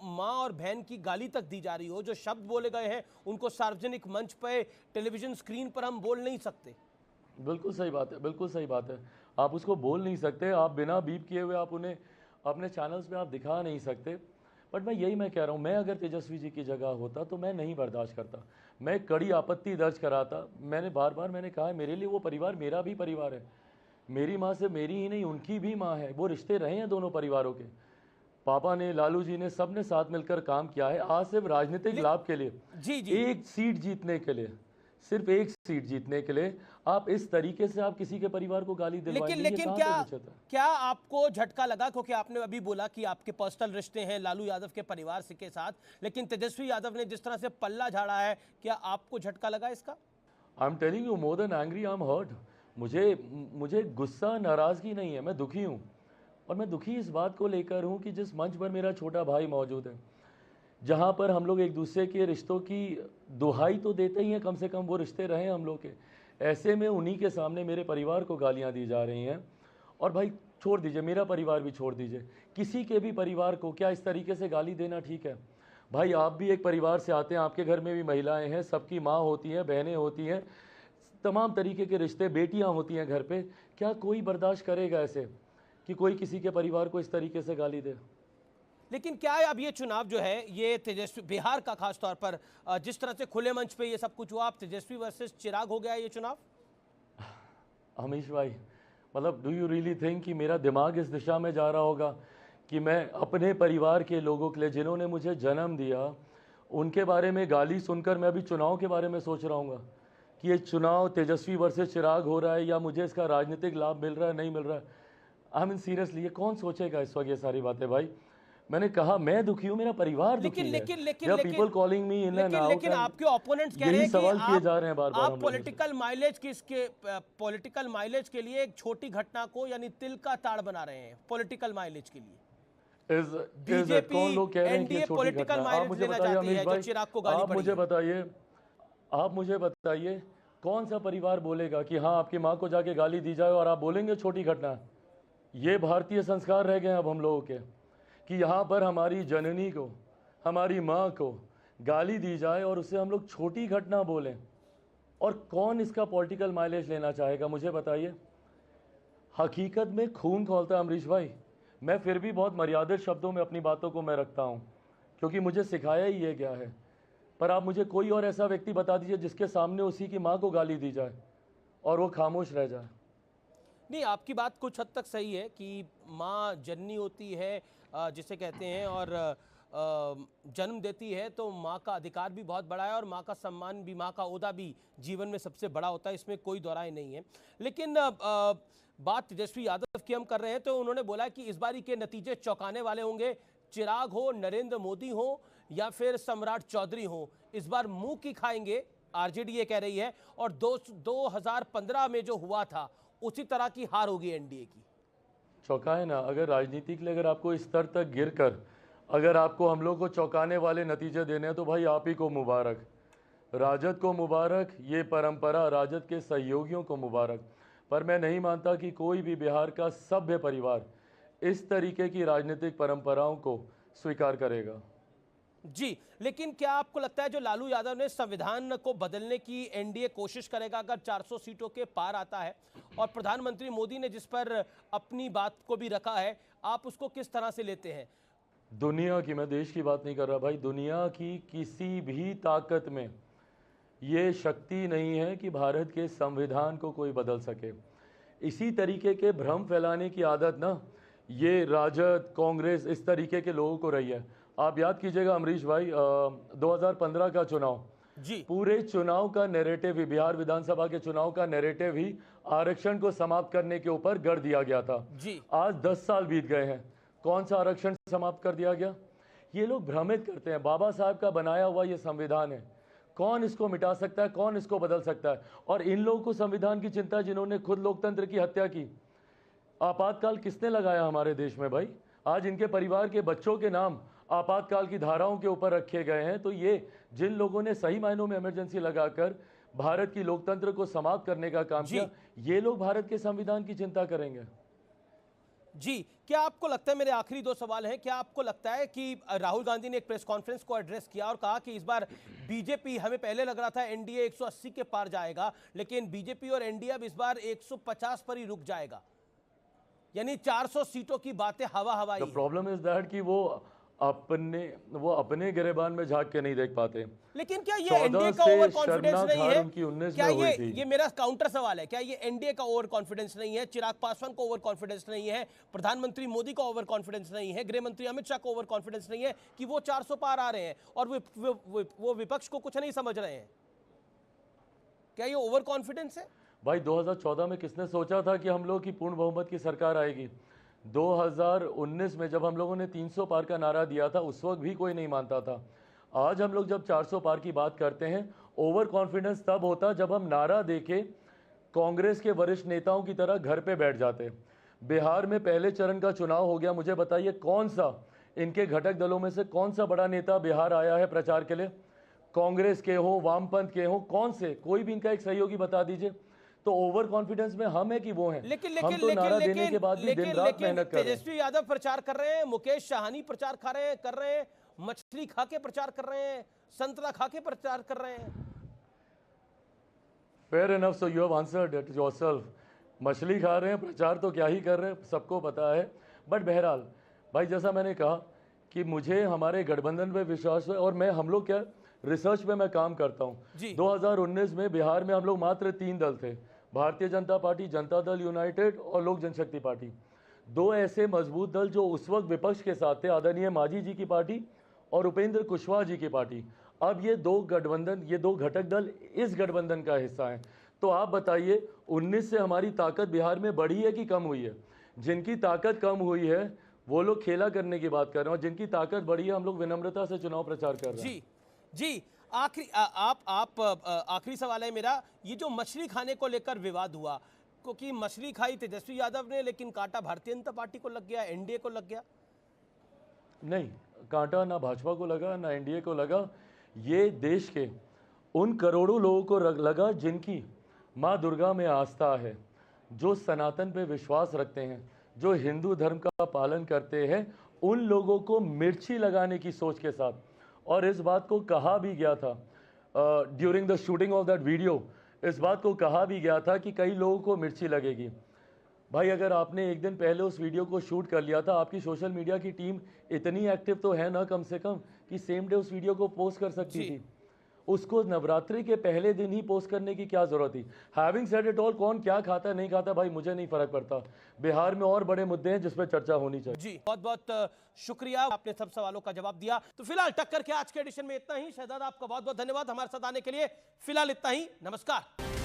माँ और बहन की गाली तक दी जा रही हो, जो शब्द बोले गए हैं उनको सार्वजनिक मंच पे, टेलीविजन स्क्रीन पर हम बोल नहीं सकते। बिल्कुल सही बात है, बिल्कुल सही बात है। आप उसको बोल नहीं सकते, आप बिना बीप किए हुए आप उन्हें अपने चैनल्स पे आप दिखा नहीं सकते। बट मैं कह रहा हूँ, मैं अगर तेजस्वी जी की जगह होता तो मैं नहीं बर्दाश्त करता, मैं कड़ी आपत्ति दर्ज कराता। मैंने बार बार कहा, मेरे लिए वो परिवार मेरा भी परिवार है। मेरी माँ से मेरी ही नहीं, उनकी भी माँ है। वो रिश्ते रहे हैं दोनों परिवारों के। पापा ने, लालू जी ने, सब ने साथ मिलकर काम किया है। आज सिर्फ राजनीतिक लाभ के लिए, एक सीट जीतने के लिए, सिर्फ एक सीट जीतने के लिए आप इस तरीके से आप किसी के परिवार को गाली दिलवाएंगे। लेकिन क्या आपको झटका लगा, क्योंकि आपने अभी बोला कि आपके पर्सनल रिश्ते हैं लालू यादव के परिवार के साथ, लेकिन तेजस्वी यादव ने जिस तरह से पल्ला झाड़ा है, क्या आपको झटका लगा इसका? I am telling you, more than angry, I am hurt. मुझे गुस्सा, नाराजगी नहीं है, मैं दुखी हूँ। और मैं दुखी इस बात को लेकर हूँ कि जिस मंच पर मेरा छोटा भाई मौजूद है, जहाँ पर हम लोग एक दूसरे के रिश्तों की दुहाई तो देते ही हैं, कम से कम वो रिश्ते रहे हम लोग के, ऐसे में उन्हीं के सामने मेरे परिवार को गालियाँ दी जा रही हैं। और भाई छोड़ दीजिए, मेरा परिवार भी छोड़ दीजिए, किसी के भी परिवार को क्या इस तरीके से गाली देना ठीक है? भाई आप भी एक परिवार से आते हैं, आपके घर में भी महिलाएं हैं, सबकी माँ होती हैं, बहनें होती हैं, तमाम तरीके के रिश्ते, बेटियां होती हैं घर पे। क्या कोई बर्दाश्त करेगा ऐसे कि कोई किसी के परिवार को इस तरीके से गाली दे? लेकिन क्या है, अब ये चुनाव जो है, ये तेजस्वी, बिहार का खास तौर पर जिस तरह से खुले मंच पे ये सब कुछ हुआ, अब तेजस्वी वर्सेस चिराग हो गया ये चुनाव? अमीश भाई, मतलब डू यू रियली थिंक कि मेरा दिमाग इस दिशा में जा रहा होगा कि मैं अपने परिवार के लोगों के लिए, जिन्होंने मुझे जन्म दिया, उनके बारे में गाली सुनकर मैं अभी चुनाव के बारे में सोच रहा हूँ? कि ये चुनाव तेजस्वी वर्सेस चिराग हो रहा है या मुझे इसका राजनीतिक लाभ मिल रहा है नहीं मिल रहा है। आई मीन सीरियसली ये कौन सोचेगा इस वक्त ये सारी बातें भाई। मैंने कहा मैं दुखी हूं, मेरा परिवार दुखी है। People calling me in and out, लेकिन आपके ओपोनेंट्स कह रहे हैं सवाल किए जा रहे हैं बार-बार। आप पॉलिटिकल माइलेज के लिए एक छोटी घटना को यानी तिल का ताड़ बना रहे हैं पॉलिटिकल माइलेज के लिए। बीजेपी कौन लोग कह रहे हैं कि ये छोटी घटना है? आप मुझे बताइए अमीश भाई, आप मुझे बताइए कौन सा परिवार बोलेगा कि हाँ आपकी माँ को जाके गाली दी जाए और आप बोलेंगे छोटी घटना? ये भारतीय संस्कार रह गए अब हम लोगों के कि यहाँ पर हमारी जननी को, हमारी माँ को गाली दी जाए और उसे हम लोग छोटी घटना बोलें। और कौन इसका पॉलिटिकल माइलेज लेना चाहेगा मुझे बताइए। हकीकत में खून खौलता है अमरीश भाई। मैं फिर भी बहुत मर्यादित शब्दों में अपनी बातों को मैं रखता हूँ क्योंकि मुझे सिखाया ही ये गया है। पर आप मुझे कोई और ऐसा व्यक्ति बता दीजिए जिसके सामने उसी की माँ को गाली दी जाए और वो खामोश रह जाए। नहीं, आपकी बात कुछ हद तक सही है कि माँ जननी होती है जिसे कहते हैं और जन्म देती है तो माँ का अधिकार भी बहुत बड़ा है और माँ का सम्मान भी, माँ का ओहदा भी जीवन में सबसे बड़ा होता है, इसमें कोई दो राय नहीं है। लेकिन बात तेजस्वी यादव की हम कर रहे हैं तो उन्होंने बोला कि इस बारी के नतीजे चौंकाने वाले होंगे। चिराग हो, नरेंद्र मोदी हो या फिर सम्राट चौधरी हो, इस बार मुंह की खाएंगे, आरजेडी ये कह रही है। और 2015 में जो हुआ था उसी तरह की हार होगी एनडीए की। चौंकाए ना, अगर राजनीति के लिए अगर आपको इस स्तर तक गिरकर अगर आपको हम लोग को चौंकाने वाले नतीजे देने हैं तो भाई आप ही को मुबारक, राजद को मुबारक, ये परंपरा राजद के सहयोगियों को मुबारक। पर मैं नहीं मानता कि कोई भी बिहार का सभ्य परिवार इस तरीके की राजनीतिक परंपराओं को स्वीकार करेगा। जी, लेकिन क्या आपको लगता है जो लालू यादव ने संविधान को बदलने की एनडीए कोशिश करेगा अगर 400 सीटों के पार आता है, और प्रधानमंत्री मोदी ने जिस पर अपनी बात को भी रखा है, आप उसको किस तरह से लेते हैं? दुनिया की, मैं देश की बात नहीं कर रहा भाई, दुनिया की किसी भी ताकत में ये शक्ति नहीं है कि भारत के संविधान को कोई बदल सके। इसी तरीके के भ्रम फैलाने की आदत ना ये राजद, कांग्रेस, इस तरीके के लोगों को रही है। आप याद कीजिएगा अमरीश भाई, 2015 का चुनाव जी, पूरे चुनाव का नैरेटिव ही, बिहार विधानसभा के चुनाव का नैरेटिव ही आरक्षण को समाप्त करने के ऊपर गढ़ दिया गया था जी। आज 10 साल बीत गए हैं, कौन सा आरक्षण समाप्त कर दिया गया? ये लोग भ्रमित करते हैं। बाबा साहब का बनाया हुआ ये संविधान है, कौन इसको मिटा सकता है, कौन इसको बदल सकता है? और इन लोगों को संविधान की चिंता जिन्होंने खुद लोकतंत्र की हत्या की, आपातकाल किसने लगाया हमारे देश में भाई? आज इनके परिवार के बच्चों के नाम आपातकाल की धाराओं के ऊपर रखे गए हैं। तो ये जिन लोगों ने सही मायनों में इमरजेंसी लगाकर भारत की लोकतंत्र को समाप्त करने का काम किया, ये लोग भारत के संविधान की चिंता करेंगे? जी, क्या आपको लगता है, मेरे आखिरी दो सवाल हैं, क्या आपको लगता है कि राहुल गांधी ने एक प्रेस कॉन्फ्रेंस को एड्रेस किया और कहा कि इस बार बीजेपी, हमें पहले लग रहा था एनडीए 180 के पार जाएगा, लेकिन बीजेपी और एनडीए अब इस बार 150 पर ही रुक जाएगा, यानी 400 सीटों की बातें हवा-हवाई। The problem is that कि वो अपने गिरेबान में झांक के नहीं देख पाते। लेकिन क्या ये एनडीए का ओवर कॉन्फिडेंस नहीं है? क्या ये मेरा काउंटर सवाल है, क्या ये एनडीए का ओवर कॉन्फिडेंस नहीं है? चिराग पासवान को ओवर कॉन्फिडेंस नहीं है? प्रधानमंत्री मोदी का ओवर कॉन्फिडेंस नहीं है? गृह मंत्री अमित शाह को ओवर कॉन्फिडेंस नहीं है कि वो 400 पार आ रहे हैं और वो विपक्ष को कुछ नहीं समझ रहे हैं? क्या ये ओवर कॉन्फिडेंस है? भाई 2014 में किसने सोचा था कि हम लोग की पूर्ण बहुमत की सरकार आएगी? 2019 में जब हम लोगों ने 300 पार का नारा दिया था, उस वक्त भी कोई नहीं मानता था। आज हम लोग जब 400 पार की बात करते हैं, ओवर कॉन्फिडेंस तब होता जब हम नारा देके कांग्रेस के वरिष्ठ नेताओं की तरह घर पे बैठ जाते। बिहार में पहले चरण का चुनाव हो गया, मुझे बताइए कौन सा इनके घटक दलों में से कौन सा बड़ा नेता बिहार आया है प्रचार के लिए? कांग्रेस के हो, वामपंथ के हो, कौन से? कोई भी इनका एक सहयोगी बता दीजिए। तो ओवर कॉन्फिडेंस में हम है कि वो हैं? हम तो नारा देने के बाद भी दिन रात मेहनत कर रहे हैं। तेजस्वी यादव प्रचार कर रहे हैं, मुकेश साहनी प्रचार कर रहे हैं, मछली खा के प्रचार कर रहे हैं, संतरा खा के प्रचार कर रहे हैं। Fair enough, so you have answered it yourself. मछली खा रहे हैं, प्रचार तो क्या ही कर रहे हैं, सबको पता है। बट बहरहाल भाई, जैसा मैंने कहा कि मुझे हमारे गठबंधन पे विश्वास है और हम लोग क्या रिसर्च पे मैं काम करता हूँ। 2019 में बिहार में हम लोग मात्र 3 दल थे, भारतीय जनता पार्टी, जनता दल यूनाइटेड और लोक जनशक्ति पार्टी। 2 ऐसे मजबूत दल जो उस वक्त विपक्ष के साथ थे, आदरणीय मांझी जी की पार्टी और उपेंद्र कुशवाहा जी की पार्टी। अब ये दो गठबंधन, ये दो घटक दल इस गठबंधन का हिस्सा हैं। तो आप बताइए 19 से हमारी ताकत बिहार में बढ़ी है कि कम हुई है? जिनकी ताकत कम हुई है वो लोग खेला करने की बात कर रहे हैं, और जिनकी ताकत बढ़ी है हम लोग विनम्रता से चुनाव प्रचार कर रहे हैं। जी आखिरी आखिरी सवाल है मेरा, ये जो मछली खाने को लेकर विवाद हुआ, क्योंकि मछली खाई तेजस्वी यादव ने लेकिन कांटा भारतीय जनता पार्टी को लग गया, एनडीए को लग गया। नहीं, कांटा ना भाजपा को लगा ना एनडीए को लगा, ये देश के उन करोड़ों लोगों को लगा जिनकी माँ दुर्गा में आस्था है, जो सनातन पे विश्वास रखते हैं, जो हिंदू धर्म का पालन करते हैं, उन लोगों को मिर्ची लगाने की सोच के साथ। और इस बात को कहा भी गया था during the shooting of that video, इस बात को कहा भी गया था कि कई लोगों को मिर्ची लगेगी। भाई अगर आपने एक दिन पहले उस वीडियो को शूट कर लिया था, आपकी सोशल मीडिया की टीम इतनी एक्टिव तो है ना कम से कम कि सेम डे उस वीडियो को पोस्ट कर सकती थी। उसको नवरात्रि के पहले दिन ही पोस्ट करने की क्या जरूरत थी? हैविंग सेड इट ऑल, कौन क्या खाता है नहीं खाता भाई मुझे नहीं फर्क पड़ता। बिहार में और बड़े मुद्दे हैं जिस पर चर्चा होनी चाहिए। जी बहुत बहुत शुक्रिया, आपने सब सवालों का जवाब दिया। तो फिलहाल टक्कर के आज के एडिशन में इतना ही। शहजाद आपका बहुत बहुत धन्यवाद हमारे साथ आने के लिए। फिलहाल इतना ही, नमस्कार।